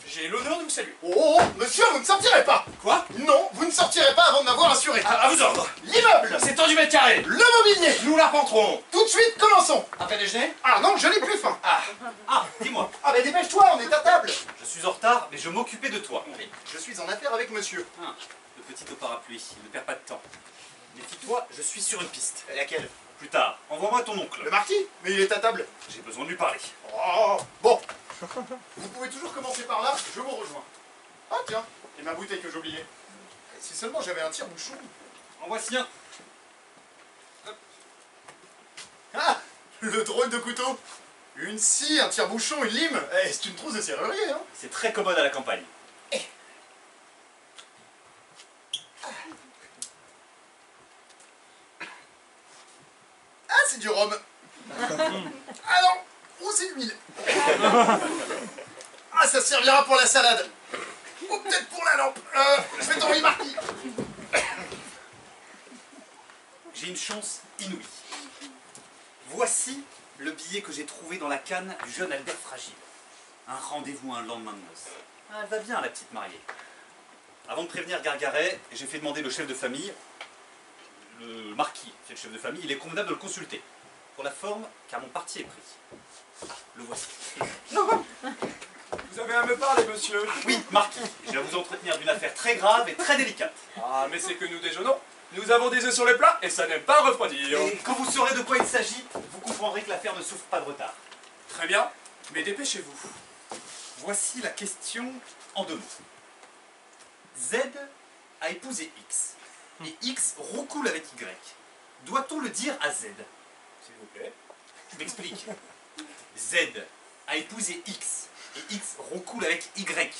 J'ai l'honneur de vous saluer. Oh, monsieur, vous ne sortirez pas. Quoi? Non, vous ne sortirez pas avant de m'avoir assuré. À vos ordres. L'immeuble, C'est tant du mètre carré. le mobilier. Nous l'arpenterons. Tout de suite, commençons. Après déjeuner? Ah non, je n'ai plus faim. Ah, dis-moi, Ah mais dépêche-toi, on est à table. je suis en retard, mais je m'occupais de toi. Je suis en affaire avec monsieur. Ah, le petit au parapluie, il ne perd pas de temps. Méfie-toi, je suis sur une piste. Laquelle? Plus tard, envoie-moi ton oncle. Le marquis? Mais il est à table. J'ai besoin de lui parler. Oh, bon. Vous pouvez toujours commencer par là, je vous rejoins. Ah tiens, et ma bouteille que j'oubliais. Si seulement j'avais un tire-bouchon. En voici un. Ah, le drôle de couteau. Une scie, un tire-bouchon, une lime. Eh, c'est une trousse de serrurier, hein. C'est très commode à la campagne. Ah, c'est du rhum. Ah non, oh, c'est l'huile. Ah, ça servira pour la salade. Ou peut-être pour la lampe. Je vais t'envoyer marquis. J'ai une chance inouïe. Voici le billet que j'ai trouvé dans la canne du jeune Albert Fragile. Un rendez-vous un lendemain de noces. Ah, elle va bien, la petite mariée. Avant de prévenir Gargaret, j'ai fait demander le chef de famille, le marquis, c'est le chef de famille, il est convenable de le consulter. Pour la forme, car mon parti est pris. Ah, le voici. Vous avez à me parler, monsieur? Oui, marquis, je vais vous entretenir d'une affaire très grave et très délicate. Ah, mais c'est que nous déjeunons. Nous avons des œufs sur les plats et ça n'aime pas refroidir. Et quand vous saurez de quoi il s'agit, vous comprendrez que l'affaire ne souffre pas de retard. Très bien, mais dépêchez-vous. Voici la question en 2 mots. Z a épousé X, et X roucoule avec Y. Doit-on le dire à Z? S'il vous plaît. Je m'explique. Z a épousé X, et X roucoule avec Y.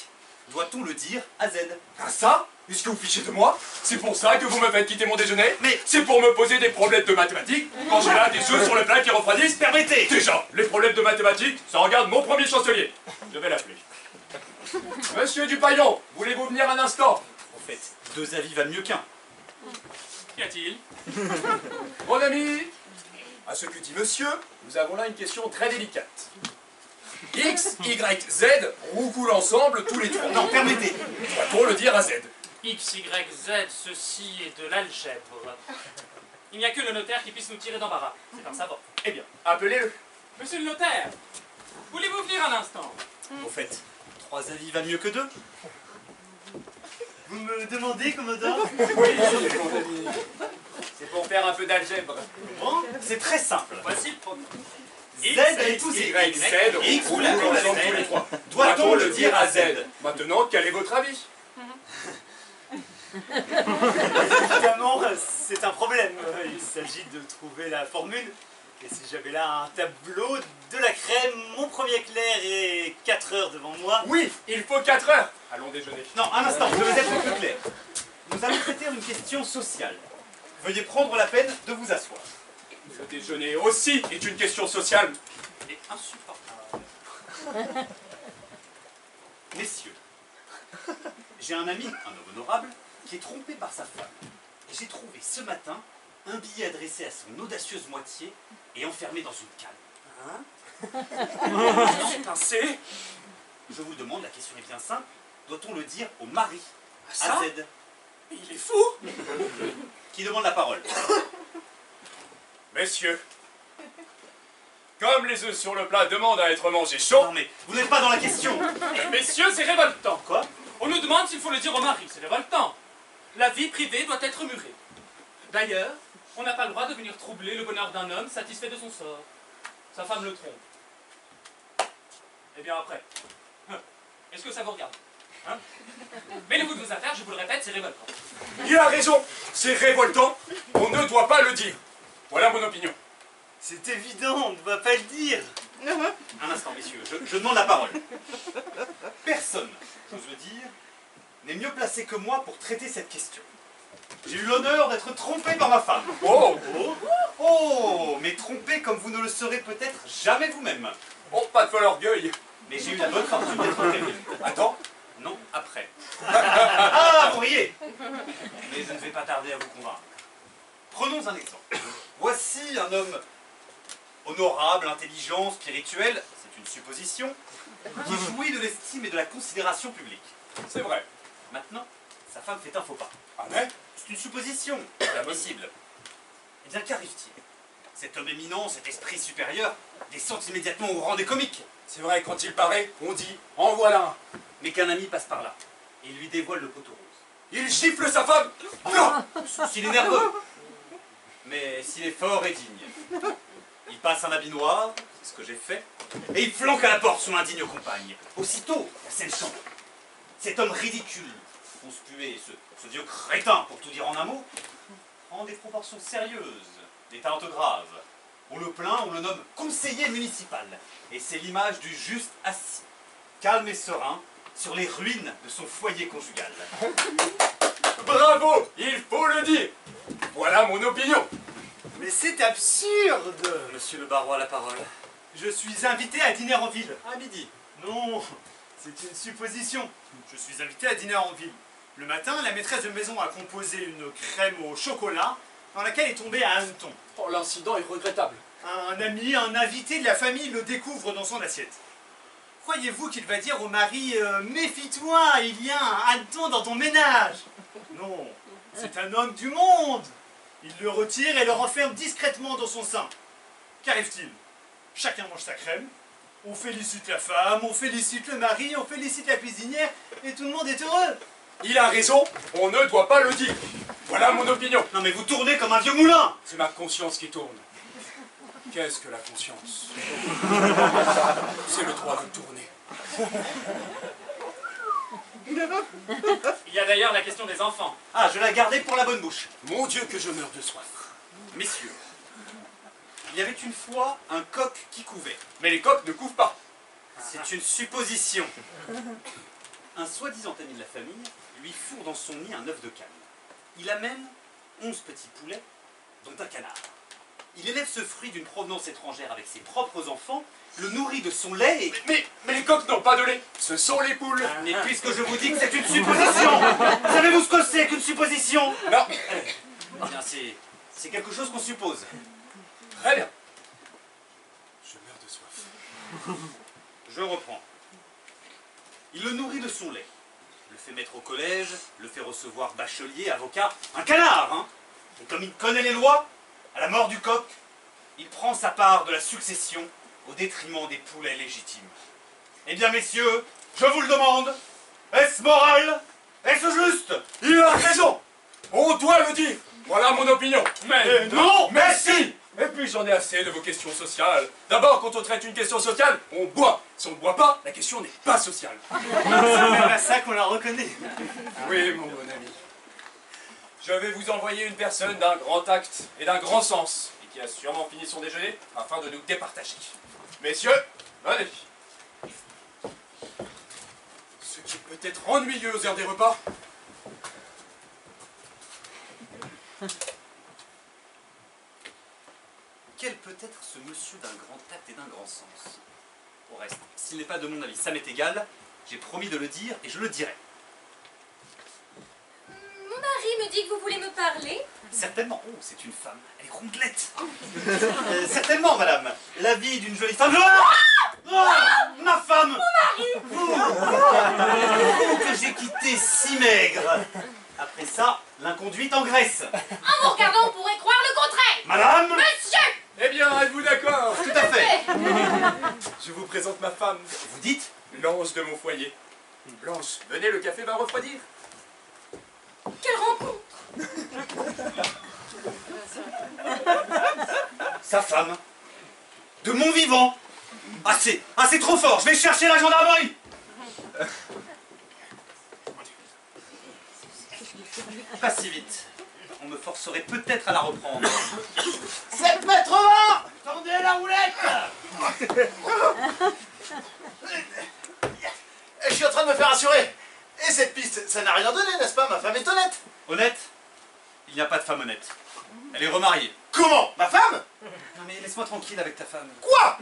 Doit-on le dire à Z? Ah ça? Est-ce que vous fichez de moi? C'est pour ça que vous me faites quitter mon déjeuner? Mais- c'est pour me poser des problèmes de mathématiques quand j'ai là des œufs sur le plat qui refroidissent? Permettez! Déjà, les problèmes de mathématiques, ça regarde mon premier chancelier. Je vais l'appeler. Monsieur Dupaillon, voulez-vous venir un instant? En fait, 2 avis valent mieux qu'un. Qu'y a-t-il? Mon ami, à ce que dit monsieur, nous avons là une question très délicate. X, Y, Z roucoulent ensemble tous les trois. Non, permettez! Doit-on le dire à Z? X, Y, Z, ceci est de l'algèbre. Il n'y a que le notaire qui puisse nous tirer d'embarras. C'est un savant. Eh bien, appelez-le. Monsieur le notaire, voulez-vous venir un instant? Au fait, 3 avis valent mieux que 2. Vous me demandez, commandant? C'est pour faire un peu d'algèbre. C'est très simple. Voici le programme. Z a épousé Y, Z X roucoulent ensemble tous les trois. Doit-on le dire à Z? Maintenant, quel est votre avis? Évidemment, c'est un problème. Il s'agit de trouver la formule. Et si j'avais là un tableau, de la crème, mon premier éclair et 4 heures devant moi. Oui, il faut 4 heures. Allons déjeuner. Non, un instant, je vais être plus clair. Nous allons traiter une question sociale. Veuillez prendre la peine de vous asseoir. Le déjeuner aussi est une question sociale. Et insupportable. Messieurs, j'ai un ami, un homme honorable, qui est trompé par sa femme. Et j'ai trouvé ce matin un billet adressé à son audacieuse moitié et enfermé dans une canne. Non, pincé. Je vous le demande, la question est bien simple. Doit-on le dire au mari? ça? À Z. Mais il est fou. Qui demande la parole? Messieurs, comme les œufs sur le plat demandent à être mangés chauds... Non mais, vous n'êtes pas dans la question. Messieurs, c'est révoltant. Quoi? On nous demande s'il faut le dire au mari, c'est révoltant. La vie privée doit être murée. D'ailleurs, on n'a pas le droit de venir troubler le bonheur d'un homme satisfait de son sort. Sa femme le trompe. Eh bien après, est-ce que ça vous regarde? Hein? Mêlez-vous de vos affaires, je vous le répète, c'est révoltant. Il a raison, c'est révoltant, on ne doit pas le dire. Voilà mon opinion. C'est évident, on ne va pas le dire. Un instant, messieurs, je demande la parole. Personne, j'ose le dire, n'est mieux placé que moi pour traiter cette question. J'ai eu l'honneur d'être trompé par ma femme. Oh, Oh, mais trompé comme vous ne le serez peut-être jamais vous-même. oh, pas de fol orgueil. Mais j'ai eu la bonne fortune d'être prévenu. Attends, Non, après. Ah, vous riez. Mais je ne vais pas tarder à vous convaincre. Prenons un exemple. Voici un homme honorable, intelligent, spirituel, c'est une supposition, qui jouit de l'estime et de la considération publique. c'est vrai. Maintenant, sa femme fait un faux pas. Ah mais, C'est une supposition, c'est impossible. Eh bien, qu'arrive-t-il? Cet homme éminent, cet esprit supérieur, descend immédiatement au rang des comiques. c'est vrai, quand il paraît, on dit, en voilà un. Mais qu'un ami passe par là, et lui dévoile le poteau rose. Il gifle sa femme. Non. S'il est nerveux, mais s'il est fort et digne. Il passe un habit noir, c'est ce que j'ai fait, et il flanque à la porte son indigne compagne. Aussitôt, la scène change. Cet homme ridicule, conspué, ce dieu crétin, pour tout dire en un mot, prend des proportions sérieuses, des teintes graves. On le plaint, on le nomme conseiller municipal, et c'est l'image du juste assis, calme et serein, sur les ruines de son foyer conjugal. Bravo, il faut le dire. Voilà mon opinion. Mais c'est absurde. Monsieur le baron a la parole. Je suis invité à dîner en ville. À midi. Non, c'est une supposition. Je suis invité à dîner en ville. Le matin, la maîtresse de maison a composé une crème au chocolat dans laquelle est tombé un hanneton. Oh, l'incident est regrettable. Un ami, un invité de la famille le découvre dans son assiette. Croyez-vous qu'il va dire au mari méfie-toi, il y a un hanneton dans ton ménage? Non, c'est un homme du monde. Il le retire et le renferme discrètement dans son sein. Qu'arrive-t-il? Chacun mange sa crème, on félicite la femme, on félicite le mari, on félicite la cuisinière, et tout le monde est heureux. Il a raison, on ne doit pas le dire. Voilà mon opinion. Non mais vous tournez comme un vieux moulin. C'est ma conscience qui tourne. Qu'est-ce que la conscience? C'est le droit de tourner. Il y a d'ailleurs la question des enfants. Ah, je la gardais pour la bonne bouche. Mon Dieu que je meurs de soif. Messieurs, il y avait une fois un coq qui couvait. Mais les coqs ne couvent pas. C'est une supposition. Un soi-disant ami de la famille lui fourre dans son nid un œuf de cane. Il amène 11 petits poulets, dont un canard. Il élève ce fruit d'une provenance étrangère avec ses propres enfants, le nourrit de son lait et... Mais les coqs n'ont pas de lait. Ce sont les poules. Mais puisque je vous dis que c'est une supposition, savez-vous ce que c'est qu'une supposition? Non. Eh bien, c'est quelque chose qu'on suppose. Très bien. Je meurs de soif. Je reprends. Il le nourrit de son lait, le fait mettre au collège, le fait recevoir bachelier, avocat, un canard, hein. Et comme il connaît les lois, à la mort du coq, il prend sa part de la succession au détriment des poulets légitimes. Eh bien, messieurs, je vous le demande, est-ce moral? Est-ce juste? Il a raison. On doit le dire. Voilà mon opinion. Mais non, mais si. Et puis j'en ai assez de vos questions sociales. D'abord, quand on traite une question sociale, on boit. Si on ne boit pas, la question n'est pas sociale. C'est même à ça qu'on la reconnaît. Oui, mon bon ami. Je vais vous envoyer une personne d'un grand tact et d'un grand sens, et qui a sûrement fini son déjeuner, afin de nous départager. Messieurs, allez. Ce qui peut être ennuyeux aux heures des repas. Quel peut être ce monsieur d'un grand tact et d'un grand sens? Au reste, s'il n'est pas de mon avis, ça m'est égal, j'ai promis de le dire et je le dirai. Mon mari me dit que vous voulez me parler. Certainement. Oh, c'est une femme. Elle est rondelette. Certainement, madame. La vie d'une jolie femme. Ma femme. Mon mari. Vous que j'ai quitté si maigre. Après ça, l'inconduite en Grèce. En vous regardant, on pourrait croire le contraire. Madame! Monsieur! Eh bien, êtes-vous d'accord? Tout à fait. Je vous présente ma femme, Vous dites? l'ange de mon foyer. Blanche, venez, le café va refroidir. Quelle rencontre! Sa femme. De mon vivant. Ah, c'est trop fort. Je vais chercher la gendarmerie. Pas si vite. On me forcerait peut-être à la reprendre. 7 mètres 20. Tendez la roulette. Je suis en train de me faire assurer. Et cette piste, ça n'a rien donné, n'est-ce pas? Ma femme est honnête. Honnête? Il n'y a pas de femme honnête. Elle est remariée. Comment? Ma femme? Non mais laisse-moi tranquille avec ta femme. Quoi?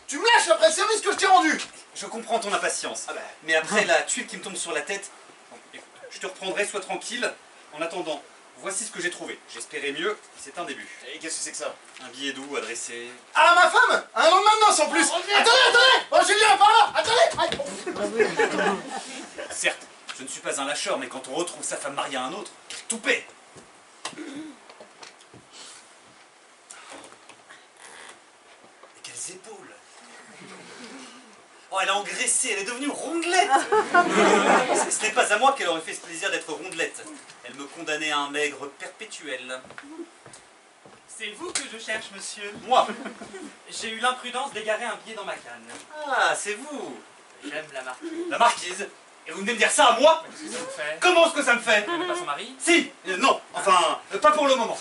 Tu me lâches après le service que je t'ai rendu? Je comprends ton impatience. Ah bah. Mais après la tuile qui me tombe sur la tête, bon, écoute, je te reprendrai, sois tranquille. En attendant, voici ce que j'ai trouvé. J'espérais mieux, c'est un début. Et qu'est-ce que c'est que ça? Un billet doux adressé... À ma femme? Un nom de maintenance en plus. Attendez. Oh, Julien, par là. Attendez. Certes, je ne suis pas un lâcheur, mais quand on retrouve sa femme mariée à un autre, quel toupet! Et quelles épaules! Oh, elle a engraissé, elle est devenue rondelette! Ce n'est pas à moi qu'elle aurait fait ce plaisir d'être rondelette. Elle me condamnait à un maigre perpétuel. C'est vous que je cherche, monsieur. Moi! J'ai eu l'imprudence d'égarer un billet dans ma canne. Ah, c'est vous! J'aime la marquise. La marquise! Et vous venez me dire ça à moi? Qu'est-ce que ça me fait? Comment est-ce que ça me fait? Vous n'êtes pas son mari? Si! Non! Enfin, pas pour le moment.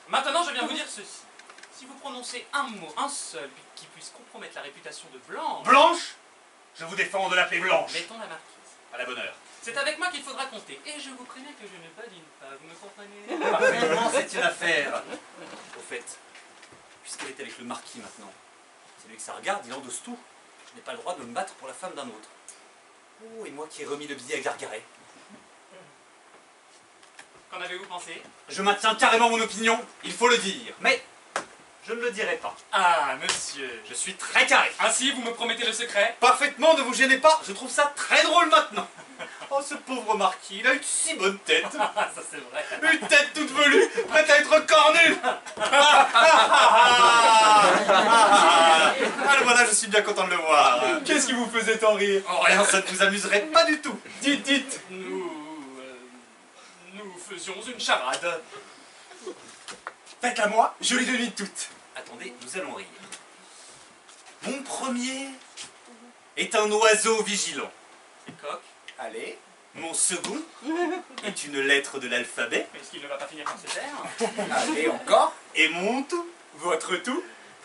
Maintenant, je viens vous dire ceci. Si vous prononcez un mot, un seul, qui puisse compromettre la réputation de Blanche... Blanche? Je vous défends de l'appeler Blanche. Mettons la marquise. À la bonne heure. C'est avec moi qu'il faudra compter. Et je vous préviens que je ne badine pas, vous me comprenez? Parfaitement, c'est une affaire. Au fait, puisqu'elle est avec le marquis maintenant, c'est lui que ça regarde, il endosse tout. Je n'ai pas le droit de me battre pour la femme d'un autre. Oh, et moi qui ai remis le billet à Gargaret. Qu'en avez-vous pensé? Je maintiens carrément mon opinion, il faut le dire. Mais je ne le dirai pas. Ah, monsieur. Je suis très carré. Ainsi, vous me promettez le secret? Parfaitement, ne vous gênez pas, je trouve ça très drôle maintenant. Oh, ce pauvre marquis, il a une si bonne tête. Ah, ça c'est vrai. Une tête toute velue, prête à être cornue. Alors voilà, je suis bien content de le voir. Qu'est-ce qui vous faisait tant rire? Oh, rien, ça ne vous amuserait pas du tout. Dites. Nous faisions une charade. Faites-la moi, je les devine toutes. Attendez, nous allons rire. Mon premier est un oiseau vigilant. Le coq. Allez. Mon second est une lettre de l'alphabet. Est-ce qu'il ne va pas finir par se taire? Allez, encore. Et mon tout, Votre tout.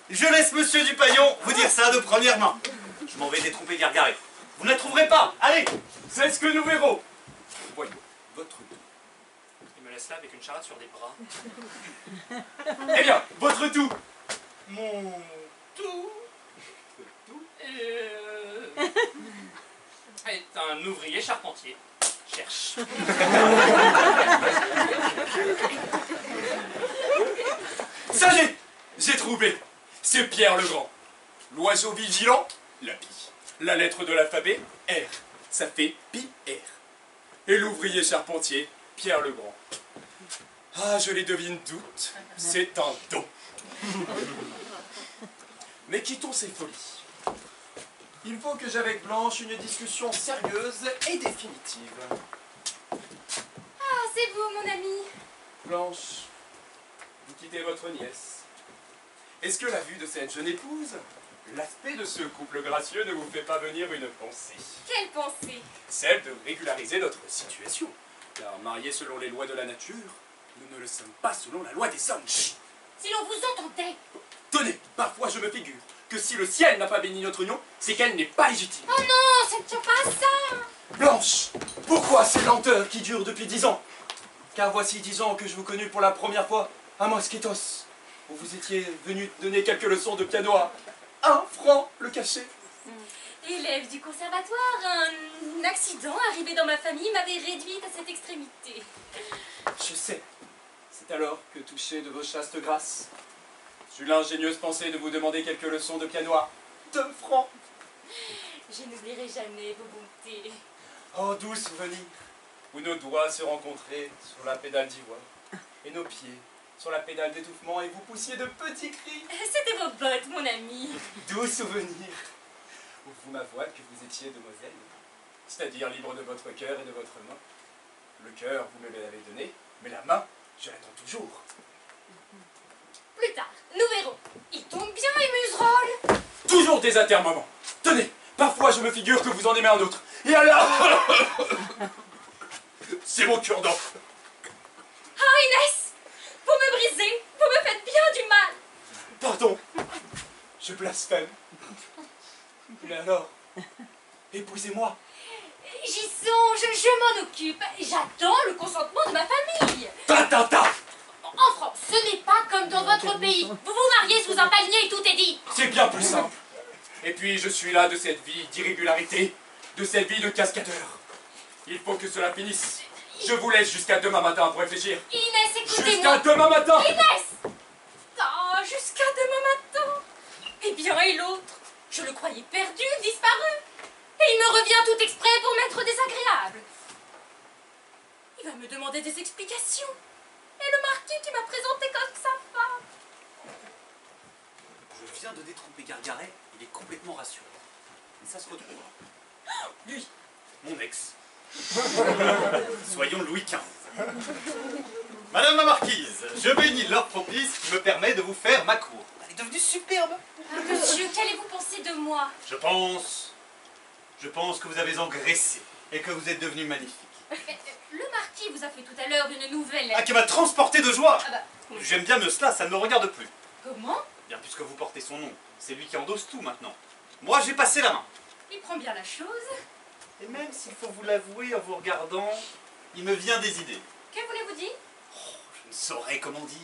je laisse monsieur Dupaillon vous dire ça de première main. Je m'en vais détromper Gargaret. Vous ne la trouverez pas. Allez, C'est ce que nous verrons. Voyons, votre tout. Il me laisse là avec une charade sur des bras. Eh bien, votre tout. Mon tout est un ouvrier charpentier. Cherche. Ça y est, j'ai trouvé. C'est Pierre le Grand. L'oiseau vigilant, la pie. La lettre de l'alphabet, R. Ça fait Pi-R. Et l'ouvrier charpentier, Pierre le Grand. Ah, je les devine toutes. C'est un don. Mais quittons ces folies. Il faut que j'aie avec Blanche une discussion sérieuse et définitive. Ah, c'est vous, mon ami. Blanche, vous quittez votre nièce. Est-ce que la vue de cette jeune épouse, l'aspect de ce couple gracieux ne vous fait pas venir une pensée? Quelle pensée. Celle de régulariser notre situation. Car mariés selon les lois de la nature, nous ne le sommes pas selon la loi des hommes. Chut. Si l'on vous entendait. Tenez, parfois je me figure que si le ciel n'a pas béni notre union, c'est qu'elle n'est pas légitime. Oh non, ça ne tient pas à ça. Blanche, pourquoi ces lenteurs qui durent depuis 10 ans? Car voici 10 ans que je vous connus pour la première fois à Mosquitos, où vous étiez venu donner quelques leçons de piano à 1 franc le cachet. Élève du conservatoire, un accident arrivé dans ma famille m'avait réduite à cette extrémité. Je sais. C'est alors que, touché de vos chastes grâces, j'eus l'ingénieuse pensée de vous demander quelques leçons de piano à 2 francs. Je n'oublierai jamais vos bontés. Oh, douce Venise, où nos doigts se rencontraient sur la pédale d'ivoire, et nos pieds sur la pédale d'étouffement, et vous poussiez de petits cris. C'était vos bottes, mon ami. Doux souvenirs. Vous m'avouâtes que vous étiez demoiselle, c'est-à-dire libre de votre cœur et de votre main. Le cœur, vous me l'avez donné, mais la main, je l'attends toujours. Plus tard, nous verrons. Il tombe bien, les museroles. Toujours des intermoments. Tenez, parfois je me figure que vous en aimez un autre. Et alors c'est mon cure-dent. Ah, Inès, vous me brisez, vous me faites bien du mal. Pardon, je blasphème. Mais alors, épousez-moi. J'y songe, je m'en occupe. J'attends le consentement de ma famille. Ta. En France, ce n'est pas comme dans votre pays. Vous vous mariez sous un palmier et tout est dit. C'est bien plus simple. Et puis je suis là de cette vie d'irrégularité, de cette vie de cascadeur. Il faut que cela finisse. Je vous laisse jusqu'à demain matin pour réfléchir. Inès, écoutez-moi. Jusqu'à demain matin. Inès. Oh, jusqu'à demain matin. Eh bien, et l'autre? Je le croyais perdu, disparu. Et il me revient tout exprès pour m'être désagréable. Il va me demander des explications. Et le marquis qui m'a présenté comme sa femme. Je viens de détromper Gargaret, il est complètement rassuré. Et ça se retrouve. Lui, mon ex. Soyons Louis XV. Madame la marquise, je bénis l'heure propice qui me permet de vous faire ma cour. Elle est devenue superbe. Ah, monsieur, qu'allez-vous penser de moi? Je pense que vous avez engraissé et que vous êtes devenu magnifique. Le marquis vous a fait tout à l'heure une nouvelle... Ah, qui m'a transporté de joie. Ah bah, J'aime bien me cela, ça ne me regarde plus. comment? Bien, puisque vous portez son nom, c'est lui qui endosse tout maintenant. Moi, j'ai passé la main. Il prend bien la chose. Et même s'il faut vous l'avouer en vous regardant, il me vient des idées. Que voulez-vous dire? Je ne saurais comment dire.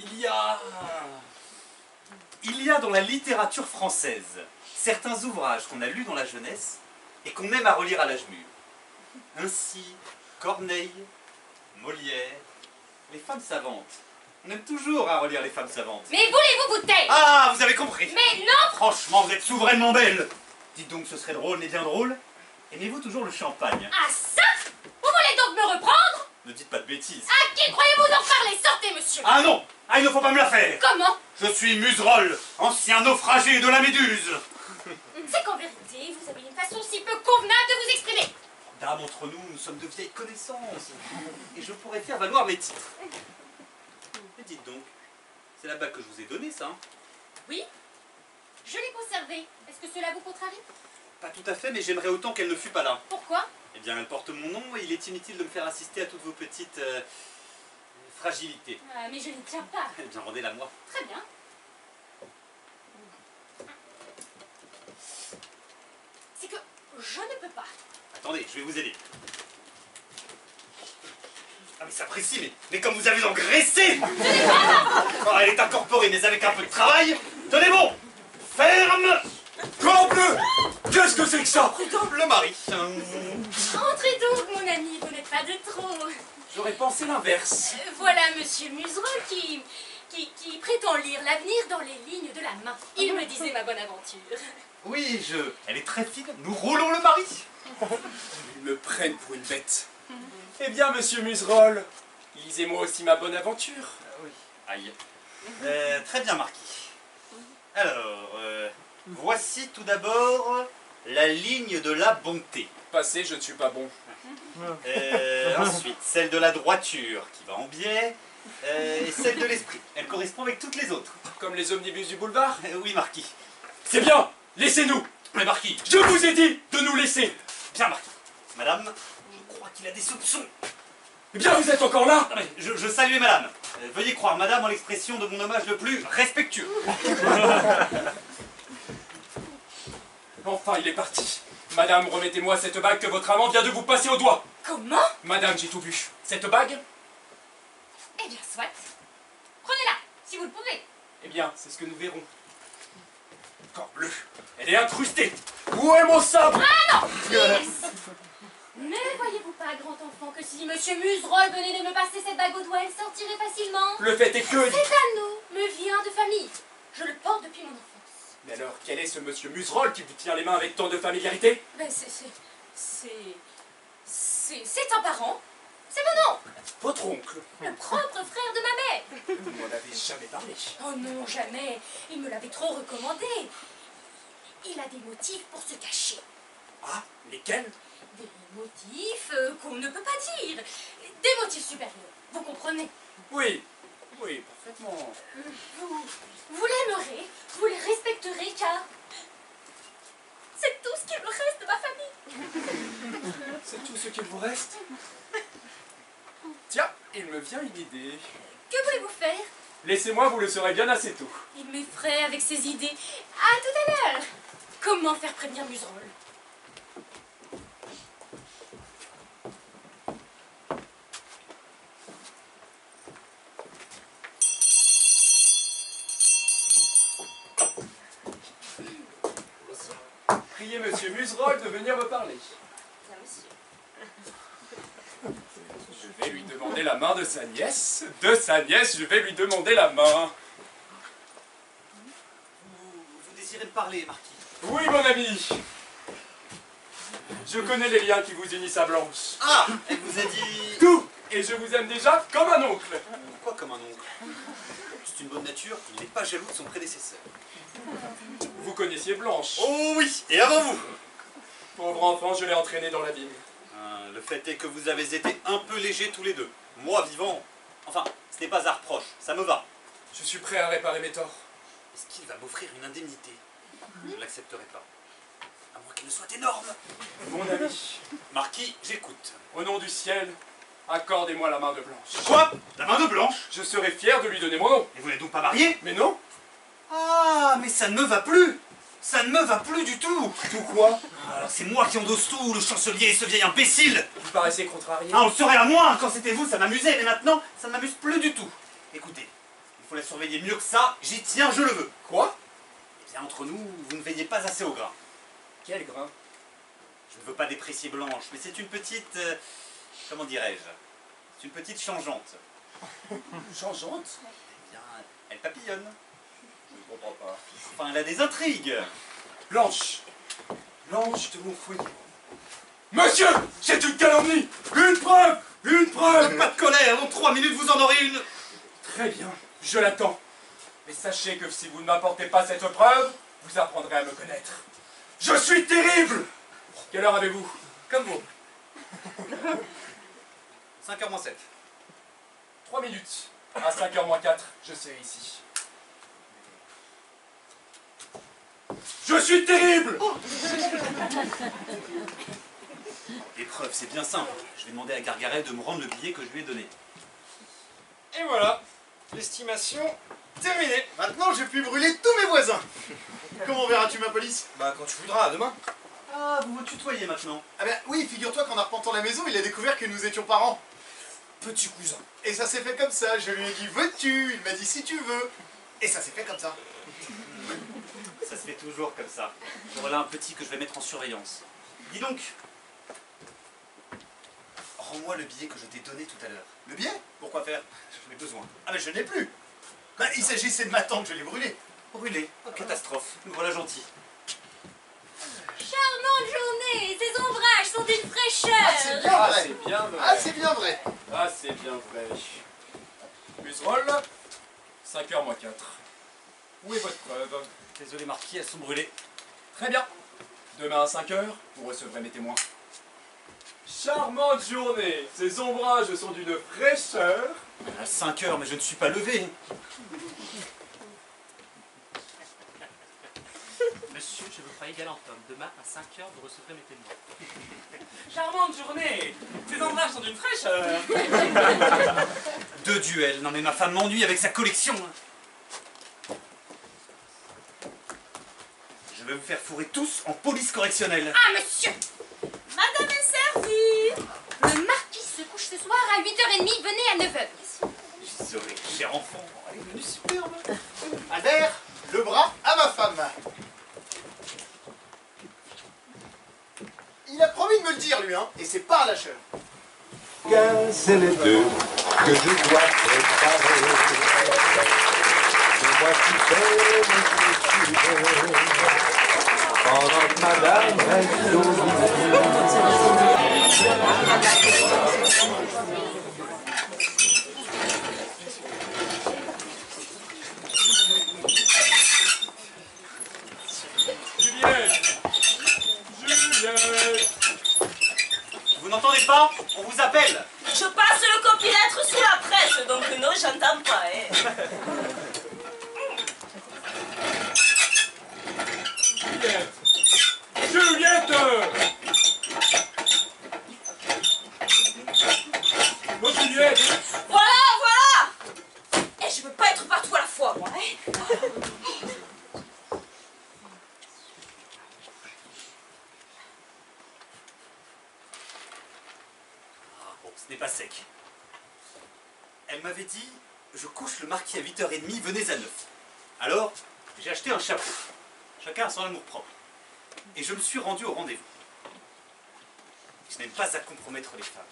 Il y a dans la littérature française certains ouvrages qu'on a lus dans la jeunesse et qu'on aime à relire à l'âge mûr. Ainsi, Corneille, Molière, les femmes savantes. On aime toujours à relire les femmes savantes. Mais voulez-vous vous taire? Ah, vous avez compris. Mais non! Franchement, vous êtes souverainement belle. Dites donc, ce serait drôle, mais bien drôle. Aimez-vous toujours le champagne? Ah ça? Vous voulez donc me reprendre? Ne dites pas de bêtises. À qui croyez-vous en parler? Sortez, monsieur! Ah non! Ah, il ne faut pas me la faire. Comment? Je suis Muserolle, ancien naufragé de la Méduse. C'est qu'en vérité, vous avez une façon si peu convenable de vous exprimer. Dame, entre nous, nous sommes de vieilles connaissances. Et je pourrais faire valoir mes titres. Mais dites donc, c'est la bague que je vous ai donnée, ça, hein? Oui, je l'ai conservée. Est-ce que cela vous contrarie? Pas tout à fait, mais j'aimerais autant qu'elle ne fût pas là. Pourquoi? Eh bien, elle porte mon nom et il est inutile de me faire assister à toutes vos petites fragilités. Ah, mais je n'y tiens pas. Eh bien, rendez-la moi. Très bien. C'est que je ne peux pas. Attendez, je vais vous aider. Ah mais ça précise, mais comme vous avez engraissé. Oh, elle est incorporée, mais avec un peu de travail. Tenez bon. Ferme. Corbleu! Qu'est-ce que c'est que ça? Le mari. Entrez donc, mon ami, vous n'êtes pas de trop. J'aurais pensé l'inverse. Voilà monsieur Muserolle qui prétend lire l'avenir dans les lignes de la main. Il me disait ma bonne aventure. Oui, elle est très fine. Nous roulons le mari. Ils me prennent pour une bête. Eh bien, monsieur Muserolle, lisez-moi aussi ma bonne aventure. Oui. Aïe. Très bien, marquis. Alors, voici tout d'abord la ligne de la bonté. Passé, je ne suis pas bon. Ensuite, celle de la droiture qui va en biais. Et celle de l'esprit. Elle correspond avec toutes les autres. Comme les omnibus du boulevard? Oui, marquis. C'est bien! Laissez-nous! Mais marquis. Je vous ai dit de nous laisser! Bien, marquis. Madame, je crois qu'il a des soupçons. Eh bien, vous êtes encore là? Non, mais je salue madame. Veuillez croire madame en l'expression de mon hommage le plus respectueux. Enfin, il est parti. Madame, remettez-moi cette bague que votre amant vient de vous passer au doigt. Comment? Madame, j'ai tout vu. Cette bague? Eh bien, soit. Prenez-la, si vous le pouvez. Eh bien, c'est ce que nous verrons. Corbleu, elle est incrustée. Où est mon sabre? Ah non! Yes. Ne voyez-vous pas, grand enfant, que si monsieur Muserolle venait de me passer cette bague au doigt, elle sortirait facilement? Le fait est que... Cet anneau me vient de famille. Je le porte depuis mon enfance. Mais alors, quel est ce monsieur Muserolle qui vous tient les mains avec tant de familiarité? Ben, c'est c'est un parent. C'est mon oncle, Votre oncle. le propre frère de ma mère. Vous m'en avez jamais parlé. Oh non, jamais. Il me l'avait trop recommandé. Il a des motifs pour se cacher. Ah, lesquels? Des motifs qu'on ne peut pas dire. Des motifs supérieurs, vous comprenez? Oui, oui, parfaitement. Vous l'aimerez, vous les respecterez car c'est tout ce qu'il me reste de ma famille. C'est tout ce qu'il vous reste? Tiens, il me vient une idée. Que voulez-vous faire? Laissez-moi, vous le saurez bien assez tôt. Il m'effraie avec ses idées. À tout à l'heure. Comment faire prévenir Muserolles? Priez Monsieur Muserolles de venir me parler. Bien, monsieur. Je vais lui demander la main de sa nièce. De sa nièce, je vais lui demander la main. Vous désirez me parler, Marquis? Oui, mon ami. Je connais les liens qui vous unissent à Blanche. Ah! Elle vous a dit... Tout. Et je vous aime déjà comme un oncle. Quoi comme un oncle? C'est une bonne nature, il n'est pas jaloux de son prédécesseur. Vous connaissiez Blanche. Oh oui! Et avant vous? Pauvre enfant, je l'ai entraîné dans l'abîme. Le fait est que vous avez été un peu légers tous les deux. Moi, vivant... Enfin, ce n'est pas un reproche, ça me va. Je suis prêt à réparer mes torts. Est-ce qu'il va m'offrir une indemnité? Je ne l'accepterai pas. À moins qu'elle ne soit énorme. Mon ami, Marquis, j'écoute. au nom du ciel, accordez-moi la main de Blanche. Quoi? La main de Blanche? Je serai fier de lui donner mon nom. Et vous n'êtes donc pas marié? Mais non. Ah, mais ça ne me va plus! Ça ne me va plus du tout! Tout quoi? Alors c'est moi qui endosse tout, le chancelier et ce vieil imbécile! Vous paraissez contrarié. Ah, on le saurait à moi! Quand c'était vous, ça m'amusait, mais maintenant, ça ne m'amuse plus du tout. Écoutez, il faut la surveiller mieux que ça, j'y tiens, je le veux. Quoi? Eh bien, entre nous, vous ne veillez pas assez au grain. Quel grain? Je ne veux pas déprécier Blanche, mais c'est une petite... comment dirais-je? C'est une petite changeante. Changeante? Eh bien, elle papillonne. Je ne comprends pas. Enfin, elle a des intrigues. Blanche! Blanche de mon foyer. Monsieur! C'est une calomnie! Une preuve! Une preuve! Pas de colère, dans 3 minutes, vous en aurez une. Très bien, je l'attends. Mais sachez que si vous ne m'apportez pas cette preuve, vous apprendrez à me connaître. Je suis terrible! Quelle heure avez-vous? Comme vous. 5h moins 7. 3 minutes. À 5h moins 4, je serai ici. Je suis terrible! L'épreuve, c'est bien simple. Je vais demander à Gargaret de me rendre le billet que je lui ai donné. Et voilà, l'estimation terminée. Maintenant, je puis brûler tous mes voisins. Comment verras-tu ma police? Bah quand tu voudras, à demain. Ah, vous me tutoyez maintenant. Ah ben oui, figure-toi qu'en arpentant la maison, il a découvert que nous étions parents. Petit cousin. Et ça s'est fait comme ça. Je lui ai dit veux-tu? Il m'a dit si tu veux. Et ça s'est fait comme ça. Ça se fait toujours comme ça. Voilà un petit que je vais mettre en surveillance. Dis donc, rends-moi le billet que je t'ai donné tout à l'heure. Le billet? Pourquoi faire? J'en ai besoin. Ah ben je n'ai plus. Ben, il s'agissait de ma tante, je l'ai brûlée. Brûlé. Oh, catastrophe. Nous voilà gentils. Charmante journée, ces ombrages sont d'une Ah, c'est fraîcheur. bien Ah, vrai. c'est bien vrai. Ah, c'est bien vrai. Ah, c'est bien vrai. Muserolles, 5h moins 4. Où est votre preuve? Désolé Marquis, elles sont brûlées. Très bien. Demain à 5h, vous recevrez mes témoins. Charmante journée. Ces ombrages sont d'une fraîcheur. À 5h, mais je ne suis pas levé. Monsieur, je vous croyais galant homme. Demain à 5h, vous recevrez mes témoins. Charmante journée. Ces ombrages sont d'une fraîcheur. 2 duels. Non mais ma femme m'ennuie avec sa collection. Je vais vous faire fourrer tous en police correctionnelle. Ah, monsieur! Madame est servie. Le marquis se couche ce soir à 8h30, venez à 9h. Je serai cher enfant. Elle est venue superbe. Albert, le bras à ma femme. Il a promis de me le dire lui, hein, et c'est pas un lâcheur. C'est les deux que je dois préparer. C'est moi qui fais le sujet. Pendant que madame reste au lit. Juliette! Juliette! Vous n'entendez pas? On vous appelle. Je passe le copilettre sous la presse, donc non, j'entends pas. Juliette! Juliette! Oh, Juliette! Voilà, voilà. Et je peux pas être partout à la fois, moi. Ah bon, ce n'est pas sec. Elle m'avait dit, je couche le marquis à 8h30, venez à 9. Alors, j'ai acheté un chapeau. Chacun a son amour-propre. Et je me suis rendu au rendez-vous. Je n'aime pas à compromettre les femmes.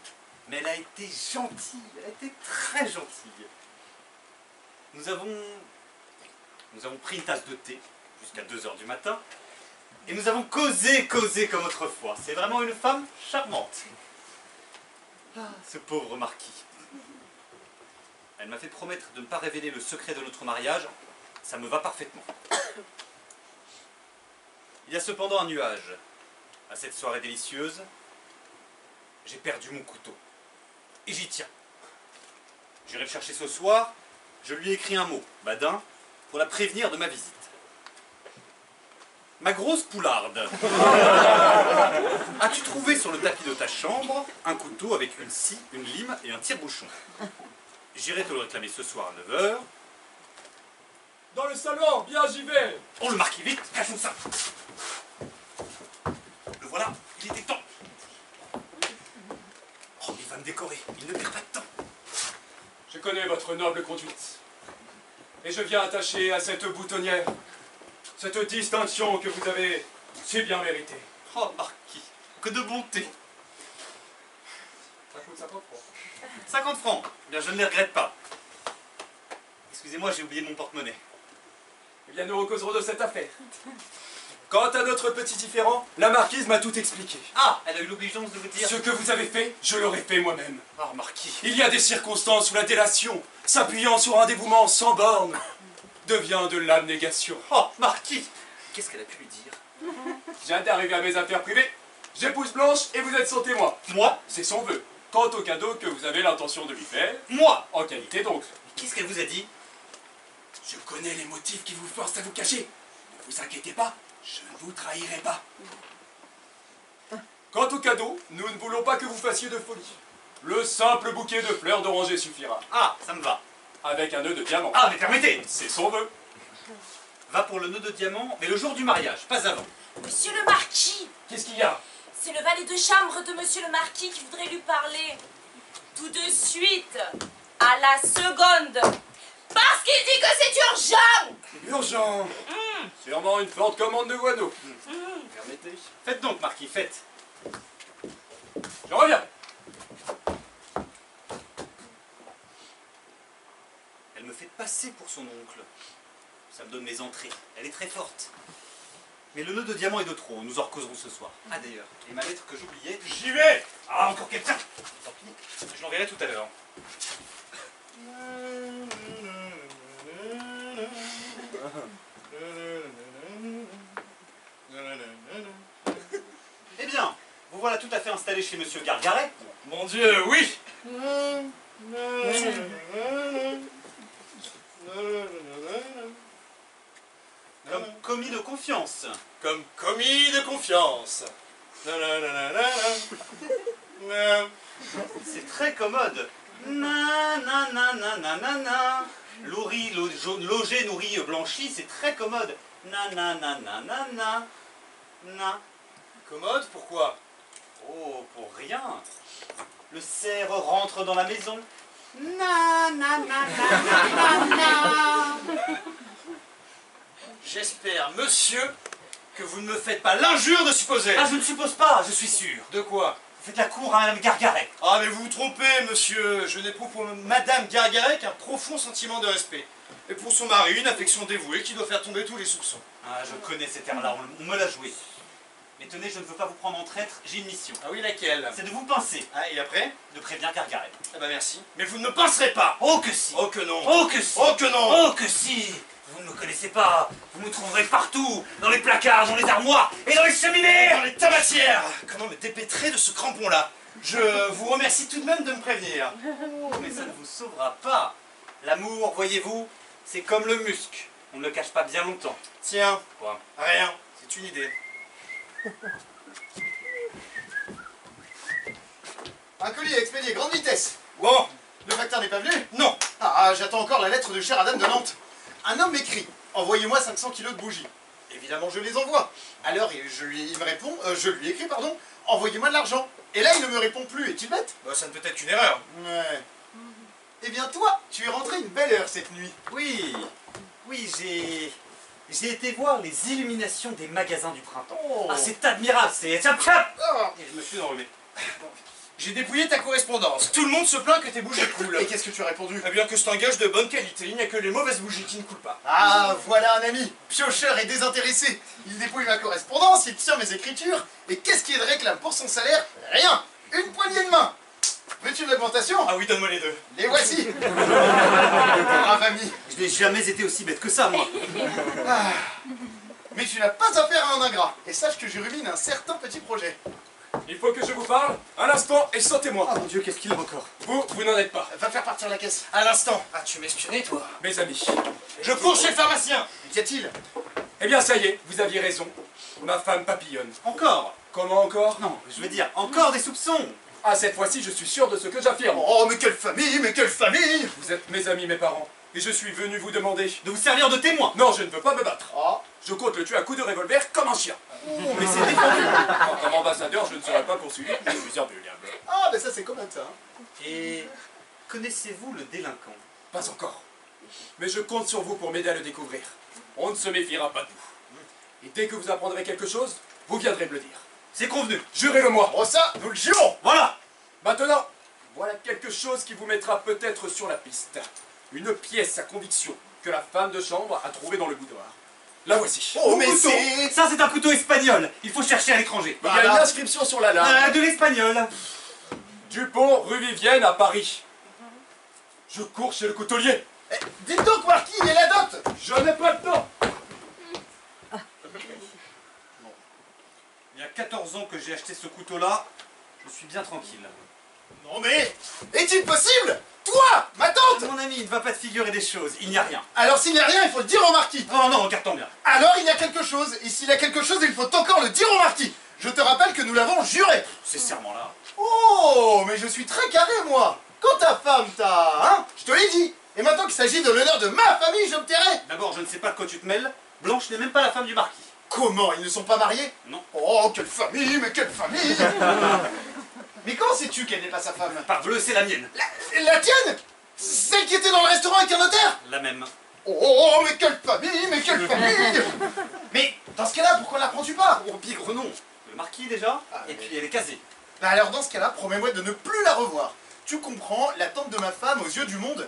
Mais elle a été gentille, elle a été très gentille. Nous avons pris une tasse de thé jusqu'à 2h du matin. Et nous avons causé comme autrefois. C'est vraiment une femme charmante. Ah, ce pauvre marquis. Elle m'a fait promettre de ne pas révéler le secret de notre mariage. Ça me va parfaitement. Il y a cependant un nuage. À cette soirée délicieuse, j'ai perdu mon couteau. Et j'y tiens. J'irai le chercher ce soir. Je lui ai écrit un mot, badin, pour la prévenir de ma visite. Ma grosse poularde. As-tu trouvé sur le tapis de ta chambre un couteau avec une scie, une lime et un tire-bouchon? J'irai te le réclamer ce soir à 9h. Dans le salon, bien j'y vais! Oh, le marquis, vite, cachons ça. Le voilà, il était temps. Oh, il va me décorer, il ne perd pas de temps. Je connais votre noble conduite. Et je viens attacher à cette boutonnière cette distinction que vous avez si bien méritée. Oh, marquis, que de bonté. Ça coûte 50 francs. 50 francs, eh bien je ne les regrette pas. Excusez-moi, j'ai oublié mon porte-monnaie. Eh bien, nous recauserons de cette affaire. Quant à notre petit différend, la marquise m'a tout expliqué. Ah, elle a eu l'obligeance de vous dire... Ce que vous avez fait, je l'aurais fait moi-même. Oh, marquis. Il y a des circonstances où la délation, s'appuyant sur un dévouement sans borne, devient de l'abnégation. Oh, marquis. Qu'est-ce qu'elle a pu lui dire? Je viens d'arriver à mes affaires privées. J'épouse Blanche et vous êtes son témoin. Moi? C'est son vœu. Quant au cadeau que vous avez l'intention de lui faire... Moi? En qualité donc. Qu'est-ce qu'elle vous a dit? Je connais les motifs qui vous forcent à vous cacher. Ne vous inquiétez pas, je ne vous trahirai pas. Quant au cadeau, nous ne voulons pas que vous fassiez de folie. Le simple bouquet de fleurs d'oranger suffira. Ah, ça me va. Avec un nœud de diamant. Ah, mais permettez! C'est son vœu. Va pour le nœud de diamant, mais le jour du mariage, pas avant. Monsieur le marquis, Qu'est-ce qu'il y a? c'est le valet de chambre de monsieur le marquis qui voudrait lui parler. Tout de suite, à la seconde. Parce qu'il dit que c'est urgent. Urgent. Sûrement une forte commande de guano. Permettez. Faites donc, marquis, faites. Je reviens. Elle me fait passer pour son oncle. Ça me donne mes entrées. Elle est très forte. Mais le nœud de diamant est de trop. Nous en recauserons ce soir. Ah, d'ailleurs, et ma lettre que j'oubliais... J'y vais. Ah, encore quelqu'un! Tant pis, je l'enverrai tout à l'heure. Eh bien, vous voilà tout à fait installé chez Monsieur Gargaret. Mon Dieu, oui! Comme commis de confiance. Comme commis de confiance. C'est très commode. Na na na na na na na. Logé, nourri, blanchi, c'est très commode. Na na na na na na. Na. Commode, pourquoi? Oh, pour rien. Le cerf rentre dans la maison. Na na na na na na na. J'espère, monsieur, que vous ne me faites pas l'injure de supposer. Ah, je ne suppose pas, je suis sûr. De quoi? Vous faites la cour à Madame Gargaret. Ah, mais vous vous trompez, monsieur. Je n'éprouve pour Madame Gargaret qu'un profond sentiment de respect. Et pour son mari, une affection dévouée qui doit faire tomber tous les soupçons. Ah, je connais cet air-là, on me l'a joué. Mais tenez, je ne veux pas vous prendre en traître, j'ai une mission. Ah oui, laquelle? C'est de vous pincer, Ah, et après? de prévenir Gargaret. Ah bah merci. Mais vous ne me pincerez pas! Oh que si! Oh que non! Oh que si! Oh que non! Oh que si! Vous ne me connaissez pas, vous me trouverez partout, dans les placards, dans les armoires et dans les cheminées! Dans les tabatières! Comment me dépêtrer de ce crampon-là? Je vous remercie tout de même de me prévenir. Oh, mais ça ne vous sauvera pas. L'amour, voyez-vous, c'est comme le musc. On ne le cache pas bien longtemps. Tiens, Quoi? rien, c'est une idée. Un colis expédié, grande vitesse. Bon, Le facteur n'est pas venu? non, Ah, j'attends encore la lettre de chère Adam de Nantes. Un homme m'écrit, envoyez-moi 500 kilos de bougies. Évidemment, je les envoie. Alors, il me répond, je lui écris, pardon, envoyez-moi de l'argent. Et là, il ne me répond plus. Est-il bête? bah, ça ne peut être qu'une erreur. Ouais. Eh bien, toi, tu es rentré une belle heure cette nuit. Oui, oui, j'ai été voir les illuminations des magasins du printemps. Oh. Ah, c'est admirable, c'est... Tiens, Ah. et je me suis enrhumé. J'ai dépouillé ta correspondance. Tout le monde se plaint que tes bougies coulent. Et qu'est-ce que tu as répondu? Eh bien que c'est un gage de bonne qualité, il n'y a que les mauvaises bougies qui ne coulent pas. Ah, voilà un ami, piocheur et désintéressé. Il dépouille ma correspondance, il tient mes écritures, et qu'est-ce qu'il réclame pour son salaire? Rien. Une poignée de main. Veux-tu une augmentation? Ah oui, donne-moi les deux. Les voici. Brave ami. Je n'ai jamais été aussi bête que ça, moi. Ah. Mais tu n'as pas affaire à un ingrat. Et sache que je rumine un certain petit projet. Il faut que je vous parle, un instant, et sentez-moi. Oh mon Dieu, qu'est-ce qu'il a encore? Vous n'en êtes pas. Va faire partir la caisse. À l'instant. Ah, tu m'espionnais, toi? Mes amis. Je cours chez le pharmacien. Qu'y a-t-il? Eh bien, ça y est, vous aviez raison. Ma femme papillonne. Encore? Comment encore? Non, je veux dire, encore des soupçons. Ah, cette fois-ci, je suis sûr de ce que j'affirme. Oh, mais quelle famille, mais quelle famille! Vous êtes mes amis, mes parents. Et je suis venu vous demander... De vous servir de témoin. Non, je ne veux pas me battre. Oh, Je compte le tuer à coups de revolver comme un chien. Mais c'est défendu. En tant ambassadeur, je ne serai pas poursuivi. Je suis indéliable. ah, mais ça c'est comme ça. Hein. Et connaissez-vous le délinquant? Pas encore. Mais je compte sur vous pour m'aider à le découvrir. On ne se méfiera pas de vous. Et dès que vous apprendrez quelque chose, vous viendrez me le dire. C'est convenu. Jurez-le-moi. Oh ça, nous le jurons! Voilà. Maintenant, voilà quelque chose qui vous mettra peut-être sur la piste. Une pièce à conviction que la femme de chambre a trouvée dans le boudoir. La voici. Oh, mais couteau. c'est... Ça, c'est un couteau espagnol. Il faut chercher à l'étranger. Il y a une inscription sur la lame. De l'espagnol. Dupont, rue Vivienne, à Paris. Je cours chez le coutelier. Eh, dites donc, Marquis, il est la dot! Je n'ai pas le temps. Il y a 14 ans que j'ai acheté ce couteau-là. Je suis bien tranquille. Non mais, est-il possible? Toi, ma tante! Mon ami, il ne va pas te figurer des choses. Il n'y a rien. Alors s'il n'y a rien, il faut le dire au marquis. Oh non, regarde-toi bien. Alors il y a quelque chose, et s'il y a quelque chose, il faut encore le dire au marquis. Je te rappelle que nous l'avons juré. Ces serments-là. Oh, mais je suis très carré, moi. Quand ta femme t'a... Hein? Je te l'ai dit. Et maintenant qu'il s'agit de l'honneur de ma famille, je me tairai. D'abord, je ne sais pas de quoi tu te mêles. Blanche n'est même pas la femme du marquis. Comment, ils ne sont pas mariés? Non. Oh, quelle famille, mais quelle famille. Mais comment sais-tu qu'elle n'est pas sa femme? Parbleu, c'est la mienne. La tienne? Celle qui était dans le restaurant avec un notaire? La même. Oh, mais quelle famille, mais quelle famille. Mais dans ce cas-là, pourquoi ne la prends-tu pas? Oh, pire non. Le marquis déjà, Ah, et mais- puis elle est casée. Bah alors dans ce cas-là, promets-moi de ne plus la revoir. Tu comprends, la tante de ma femme aux yeux du monde.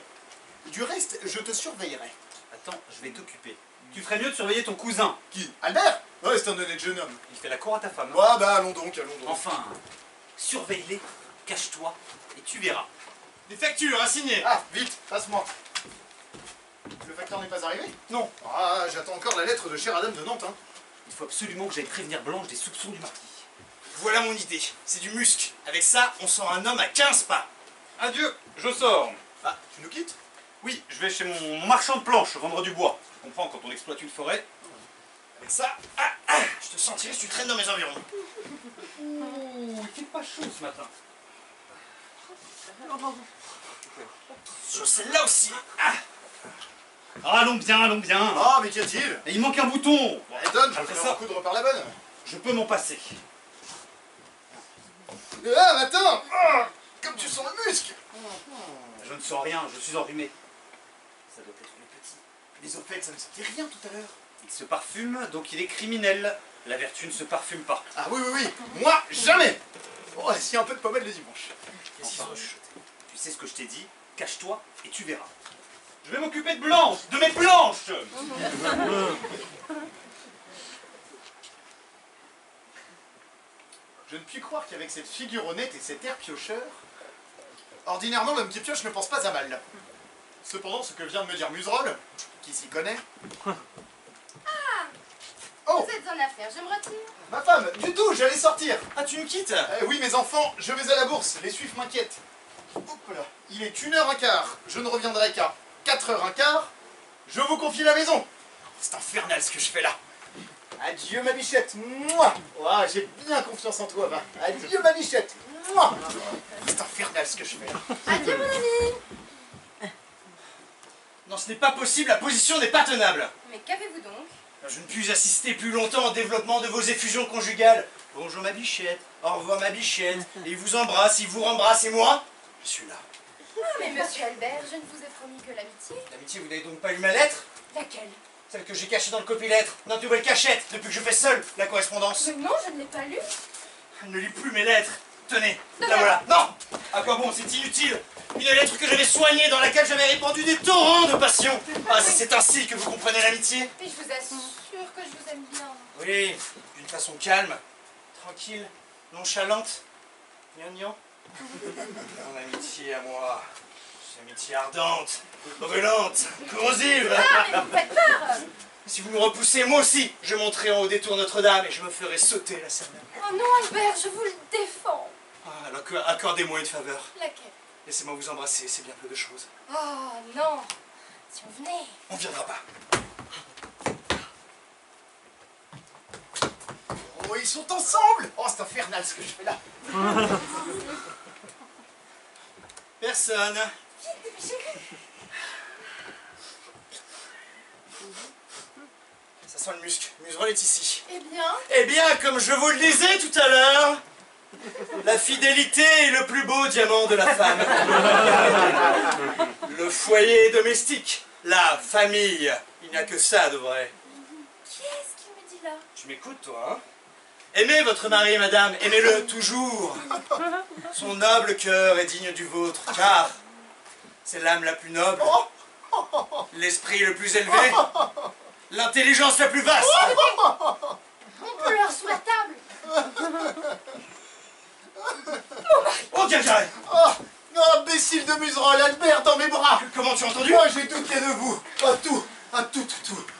Du reste, je te surveillerai. Attends, je vais t'occuper. Tu ferais mieux de surveiller ton cousin. Qui? Albert? Ouais, c'est un honnête jeune homme. Il fait la cour à ta femme. Ouais, bah allons donc, allons donc. Enfin, surveille-les, cache-toi, et tu verras. Des factures à signer. Ah, vite, passe-moi. Le facteur n'est pas arrivé? Non. Ah, j'attends encore la lettre de chère Adam de Nantes, hein. Il faut absolument que j'aille prévenir Blanche des soupçons du marquis. Voilà mon idée. C'est du musc. Avec ça, on sort un homme à 15 pas. Adieu, je sors. Ah, tu nous quittes? Oui, je vais chez mon marchand de planches vendre du bois. Tu comprends, quand on exploite une forêt. Avec ça, je te sentirai si tu traînes dans mes environs. Ouh, il fait pas chaud ce matin. Sur celle-là aussi. Allons bien, allons bien. Ah, mais qu'y a-t-il? Et il manque un bouton. Eh, donne, je vais Après faire ça, un coudre par la bonne. je peux m'en passer. Ah, attends! Ah, comme tu sens le muscle! Je ne sens rien, je suis enrhumé. Ça doit être le petit. Mais au fait, ça ne sentait rien tout à l'heure. Il se parfume, donc il est criminel. La vertu ne se parfume pas. Ah oui, oui, oui. Moi, jamais! Oh, s'il y a un peu de pommade le dimanche. Enfin, tu sais ce que je t'ai dit, cache-toi et tu verras. Je vais m'occuper de Blanche, de mes planches. Je ne puis croire qu'avec cette figure honnête et cet air piocheur... Ordinairement, l'homme qui pioche ne pense pas à mal. Cependant, ce que vient de me dire Muserolles, qui s'y connaît... Oh, Vous êtes en affaire, je me retire. ma femme, du tout, j'allais sortir. Ah, tu me quittes? Oui, mes enfants, je vais à la bourse, les suifs m'inquiètent. Hop là, il est 1h15, je ne reviendrai qu'à 4h15, je vous confie la maison. C'est infernal ce que je fais là. Adieu ma bichette, moi. Ouah, j'ai bien confiance en toi, va. Adieu ma bichette, moi. C'est infernal ce que je fais là. Adieu mon ami. Non, ce n'est pas possible, la position n'est pas tenable. Mais qu'avez-vous donc? Je ne puis assister plus longtemps au développement de vos effusions conjugales. Bonjour ma bichette, au revoir ma bichette, et il vous embrasse, il vous rembrasse, et moi, je suis là. Ah, mais monsieur Albert, je ne vous ai promis que l'amitié. L'amitié, vous n'avez donc pas eu ma lettre? Laquelle? Celle que j'ai cachée dans le copie-lettre, notre nouvelle cachette, depuis que je fais seul la correspondance. Mais non, je ne l'ai pas lu. Je ne lis plus mes lettres. Tenez, Non, la mais- voilà. Non! À quoi bon, c'est inutile. Une lettre que j'avais soignée, dans laquelle j'avais répandu des torrents de passion. Ah, si c'est ainsi que vous comprenez l'amitié? Mais je vous assure que je vous aime bien. Oui, d'une façon calme, tranquille, nonchalante, gnangnan. Mon amitié à moi, c'est une amitié ardente, brûlante, corrosive. Ah, mais vous me faites peur. Si vous me repoussez, moi aussi, je monterai en haut des tours Notre-Dame et je me ferai sauter la cervelle. Oh non, Albert, je vous le défends. Ah, alors accordez-moi une faveur. Laquelle? Laissez-moi vous embrasser, c'est bien peu de choses. Oh non. Si on venait. On ne viendra pas. Oh, ils sont ensemble. Oh, c'est infernal ce que je fais là. Personne. Ça sent le musc. Muserolles est ici. Eh bien, Eh bien, comme je vous le disais tout à l'heure, la fidélité est le plus beau diamant de la femme. Le foyer domestique, la famille, il n'y a que ça de vrai. qui est-ce qui me dit là? Tu m'écoutes, toi, hein? Aimez votre mari, madame, aimez-le toujours. Son noble cœur est digne du vôtre, car c'est l'âme la plus noble, l'esprit le plus élevé, l'intelligence la plus vaste. On peut leur sous la table. Oh, Diagare! Oh, imbécile de Muserolles, Albert dans mes bras. Comment tu as entendu? Moi, j'ai douté de vous.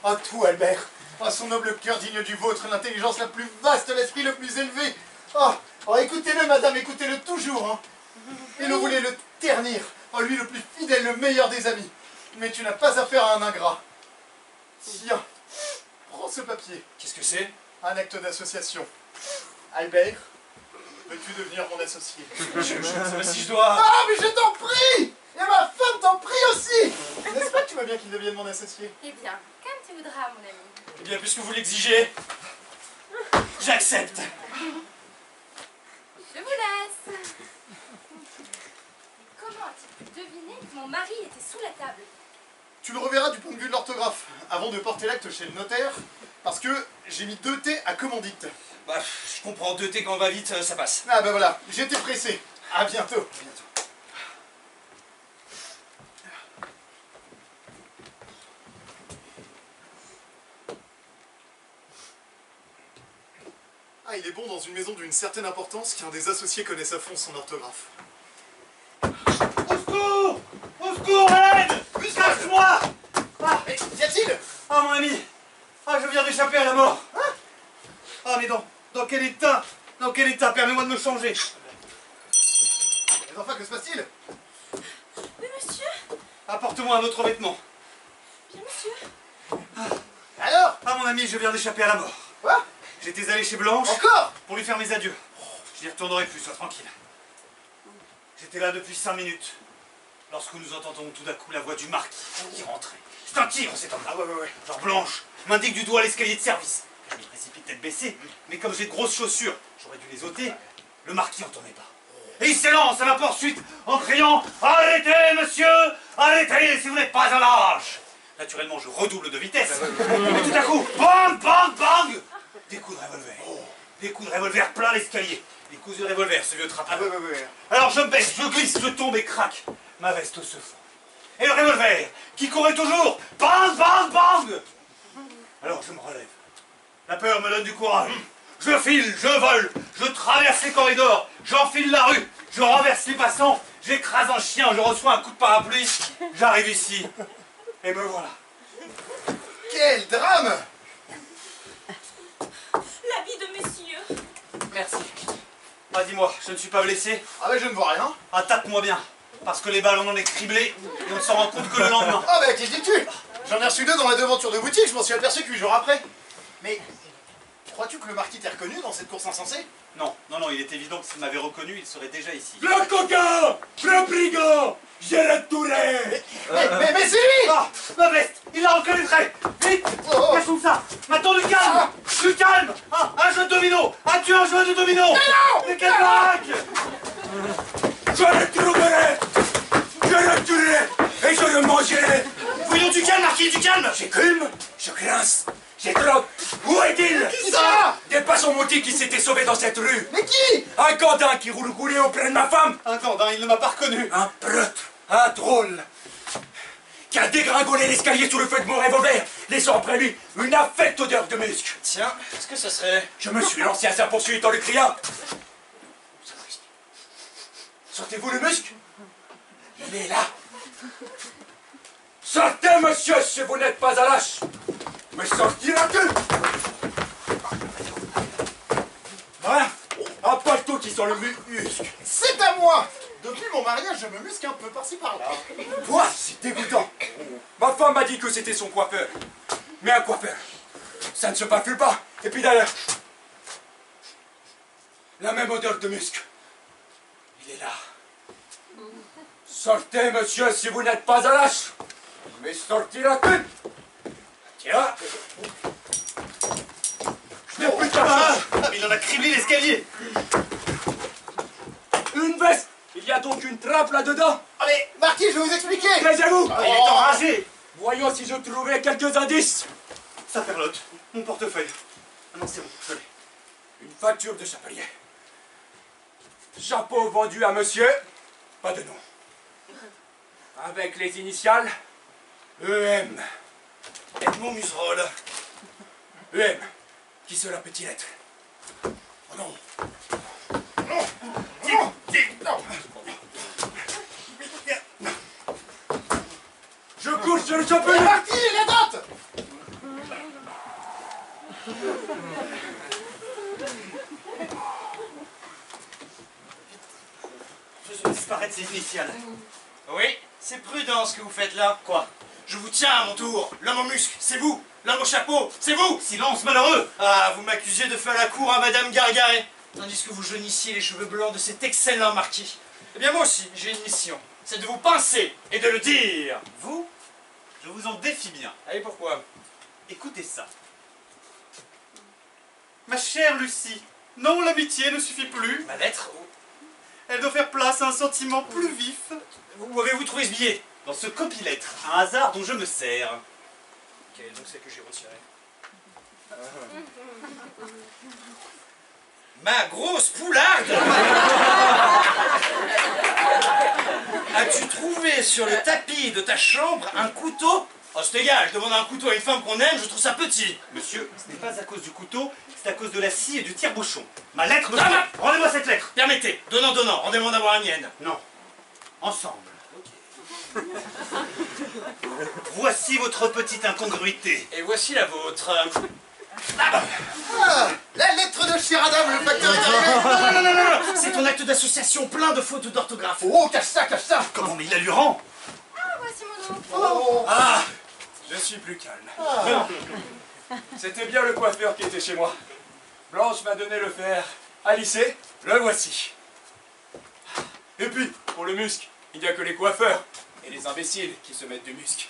À tout, Albert. À son noble cœur digne du vôtre, l'intelligence la plus vaste, l'esprit le plus élevé. Oh, écoutez-le, madame, écoutez-le toujours. Hein. Et le voulez le ternir. Oh, lui, le plus fidèle, le meilleur des amis. Mais tu n'as pas affaire à un ingrat. Tiens, prends ce papier. Qu'est-ce que c'est? Un acte d'association. Albert, veux-tu devenir mon associé? Je ne sais pas si je dois... Ah, mais je t'en prie! Et ma femme t'en prie aussi! N'est-ce pas que tu veux bien qu'il devienne mon associé? Eh bien, comme tu voudras, mon ami. Eh bien, puisque vous l'exigez, j'accepte. Je vous laisse. Comment as-tu pu deviner que mon mari était sous la table? Tu le reverras du point de vue de l'orthographe, avant de porter l'acte chez le notaire, parce que j'ai mis 2 T à commandite. Bah, je comprends, 2 T quand on va vite, ça passe. Ah ben voilà, j'étais pressé. À bientôt. Ah, il est bon dans une maison d'une certaine importance qu'un des associés connaisse à fond son orthographe. Au secours! Au secours, à l'aide! Cache-moi! Mais qu'y a-t-il? Ah, mon ami! Ah, je viens d'échapper à la mort! Ah, mais dans quel état? Dans quel état? Permets-moi de me changer. Mais enfin, que se passe-t-il? Mais monsieur, Apporte-moi un autre vêtement. bien monsieur. Alors? Ah, mon ami, je viens d'échapper à la mort. Quoi? J'étais allé chez Blanche Encore? pour lui faire mes adieux. Je n'y retournerai plus, sois tranquille. J'étais là depuis 5 minutes, lorsque nous entendons tout d'un coup la voix du marquis qui rentrait. C'est un tir, cet homme. Ah ouais. Genre Blanche m'indique du doigt l'escalier de service. Je m'y précipite tête baissée, mais comme j'ai de grosses chaussures, j'aurais dû les ôter. Le marquis n'entendait pas. Et il s'élance à ma poursuite en criant « Arrêtez, monsieur! Arrêtez si vous n'êtes pas un lâche !» Naturellement, je redouble de vitesse. Mais tout à coup, bang, bang, bang! Des coups de revolver. Des coups de revolver plein l'escalier. Des coups de revolver, ce vieux trappeur. Ouais. Alors je baisse, je glisse, je tombe et craque. Ma veste se fond. Et le revolver, qui courait toujours, bang, bang, bang! Alors je me relève. La peur me donne du courage. Je file, je vole, je traverse les corridors, j'enfile la rue, je renverse les passants, j'écrase un chien, je reçois un coup de parapluie, j'arrive ici, et me voilà. Quel drame! L'habit de monsieur. Merci. Ah, dis-moi, je ne suis pas blessé? Ah bah je ne vois rien. Ah, tape-moi bien, parce que les balles on en est criblés, et on ne s'en rend compte que le lendemain. Ah bah qui dis-tu? J'en ai reçu 2 dans la devanture de boutique, je m'en suis aperçu que 8 jours après. Mais crois-tu que le marquis t'ait reconnu dans cette course insensée? Non, non, non, il est évident que s'il m'avait reconnu, il serait déjà ici. Le coquin! Le brigand! J'ai le touret! Mais c'est lui! Ah, ma veste, il la reconnaîtrait! Vite! Oh. Cachons ça! Maintenant du calme! Du calme! Ah, un jeu de domino! As-tu un jeu de domino? non! Mais quelle baraque! Je le trouverai! Je le tuerai! Et je le mangerai! Voyons du calme, marquis, du calme! J'écume, je grince, j'étrope. Où est-il? Qui ça? Des passants maudits qui s'étaient sauvés dans cette rue. Mais qui? Un gandin qui roule goulé auprès de ma femme. Un gandin, il ne m'a pas reconnu! Un prêtre, un drôle, qui a dégringolé l'escalier sous le feu de mon revolver, laissant après lui une affecte odeur de musc. Tiens, est-ce que ce serait... Je me suis lancé à sa poursuite en lui criant: sortez-vous le musc? Il est là. Sortez, monsieur, si vous n'êtes pas à lâche. Mais sortira-t-il? Voilà, un paletot qui sent le musc. C'est à moi! Depuis mon mariage, je me musque un peu par-ci par-là. Quoi? C'est dégoûtant. Ma femme m'a dit que c'était son coiffeur. Mais un coiffeur, ça ne se parfume pas. Et puis d'ailleurs, la même odeur de musc. Il est là. Sortez, monsieur, si vous n'êtes pas à lâche. Mais sortira-t-il? Tiens. Je n'ai plus de Ah, chance. mais il en a criblé l'escalier! Une veste. Il y a donc une trappe là-dedans. Ah mais, marquis, je vais vous expliquer! Taisez-vous. Ah, il est enragé! Voyons si je trouvais quelques indices. Sa perlotte, mon portefeuille. Ah non, c'est bon, je l'ai. Une facture de chapelier. Chapeau vendu à monsieur. Pas de nom. Avec les initiales EM. Edmond Muserolles. EM. Qui cela peut-il être? Oh non. Non! Non! Non! Je cours sur le chapelier. Marquis, la date! Faisons disparaître ces initiales. Oui, c'est prudent ce que vous faites là. Quoi? Je vous tiens à mon tour. L'homme en musc, c'est vous. L'homme au chapeau, c'est vous. Silence malheureux. Ah, vous m'accusez de faire la cour à Madame Gargaret, tandis que vous jeunissiez les cheveux blancs de cet excellent marquis. Eh bien moi aussi, j'ai une mission. C'est de vous pincer et de le dire. Vous, je vous en défie bien. Ah, et pourquoi? Écoutez ça. Ma chère Lucie, non, l'amitié ne suffit plus. Ma lettre? Elle doit faire place à un sentiment plus vif. Où avez-vous trouvé ce billet? Dans ce copie-lettre, un hasard dont je me sers. Ok, donc c'est que j'ai retiré. Ma grosse poularde! As-tu trouvé sur le tapis de ta chambre un couteau? Oh, c'est égal, je demande un couteau à une femme qu'on aime, je trouve ça petit. Monsieur, ce n'est pas à cause du couteau, c'est à cause de la scie et du tire-bouchon. Ma lettre, Ah, monsieur... bah Rendez-moi cette lettre. Permettez, donnant, donnant, rendez-moi d'avoir la mienne. Non. Ensemble. Voici votre petite incongruité. Et voici la vôtre. Ah, la lettre de Chiradam, le facteur est arrivé! Non, c'est ton acte d'association plein de fautes d'orthographe. Oh, cache ça, cache ça! Comment, mais il la lui rend? Ah, voici mon oncle. Oh! Ah, je suis plus calme. C'était bien le coiffeur qui était chez moi. Blanche m'a donné le fer à lisser, le voici. Et puis, pour le musc, il n'y a que les coiffeurs et les imbéciles qui se mettent du musc.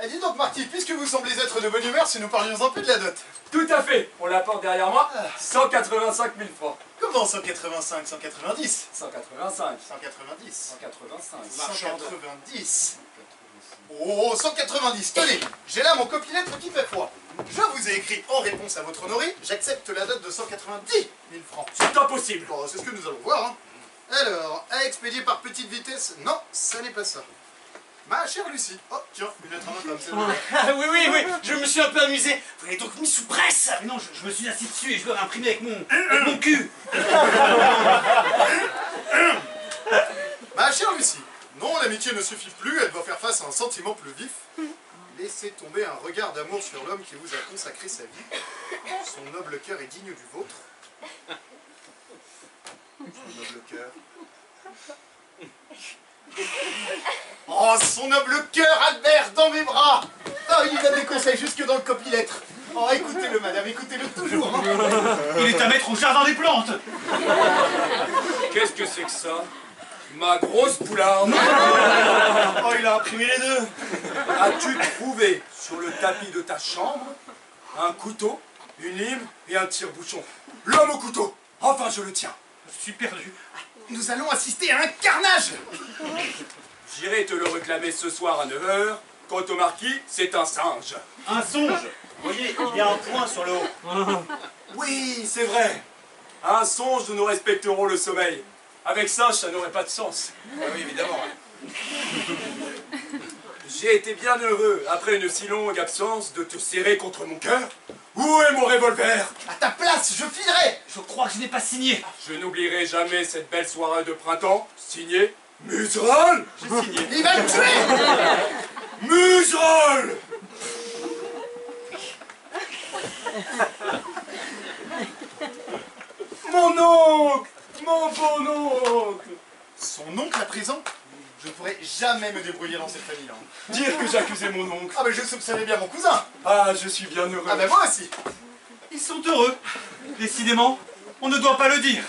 Eh, dis donc, Marty, puisque vous semblez être de bonne humeur, si nous parlions un peu de la dot. Tout à fait, on la porte derrière moi, 185 000 francs. Comment 185, 190? 185, 190. 185, 190. Oh, 190, tenez, j'ai là mon copilettre qui fait froid. Je vous ai écrit en réponse à votre honoré, j'accepte la dot de 190 000 francs. c'est impossible. Bon, c'est ce que nous allons voir, hein. Alors, à expédier par petite vitesse, non, ça n'est pas ça. Ma chère Lucie. Oh, tiens, une lettre à ma femme, c'est bon. Ah oui, oui, oui, je me suis un peu amusé. Vous l'avez donc mis sous presse. Mais non, je me suis assis dessus et je l'aurais imprimé avec mon cul. Ma chère Lucie, non, l'amitié ne suffit plus, elle doit faire face à un sentiment plus vif. Laissez tomber un regard d'amour sur l'homme qui vous a consacré sa vie. Son noble cœur est digne du vôtre. Son noble cœur. Oh, son noble cœur, Albert, dans mes bras. Oh, il donne des conseils jusque dans le copie-lettre. Oh, écoutez-le, madame, écoutez-le toujours. Il est à mettre au jardin des plantes. Qu'est-ce que c'est que ça? Ma grosse poularde. Oh, il a imprimé les deux. As-tu trouvé sur le tapis de ta chambre un couteau, une lime et un tire-bouchon? L'homme au couteau. Enfin, je le tiens. Je suis perdu. Nous allons assister à un carnage. J'irai te le réclamer ce soir à 9 h. Quant au marquis, c'est un singe. Un songe. Vous voyez, il y a un point sur le haut. Oui, c'est vrai. Un songe, nous respecterons le sommeil. Avec singe, ça n'aurait pas de sens. Ah oui, évidemment. J'ai été bien heureux, après une si longue absence, de te serrer contre mon cœur. Où est mon revolver? À ta place, je filerai. Je crois que je n'ai pas signé. Je n'oublierai jamais cette belle soirée de printemps, signée Muserolles. J'ai signé. Il va le tuer. Muserolles. Mon oncle! Mon bon oncle! Son oncle à présent? Je ne pourrais jamais me débrouiller dans cette famille-là. Dire que j'accusais mon oncle. Ah, mais je soupçonnais bien mon cousin. Ah, je suis bien heureux. Ah, ben moi aussi. Ils sont heureux. Décidément, on ne doit pas le dire.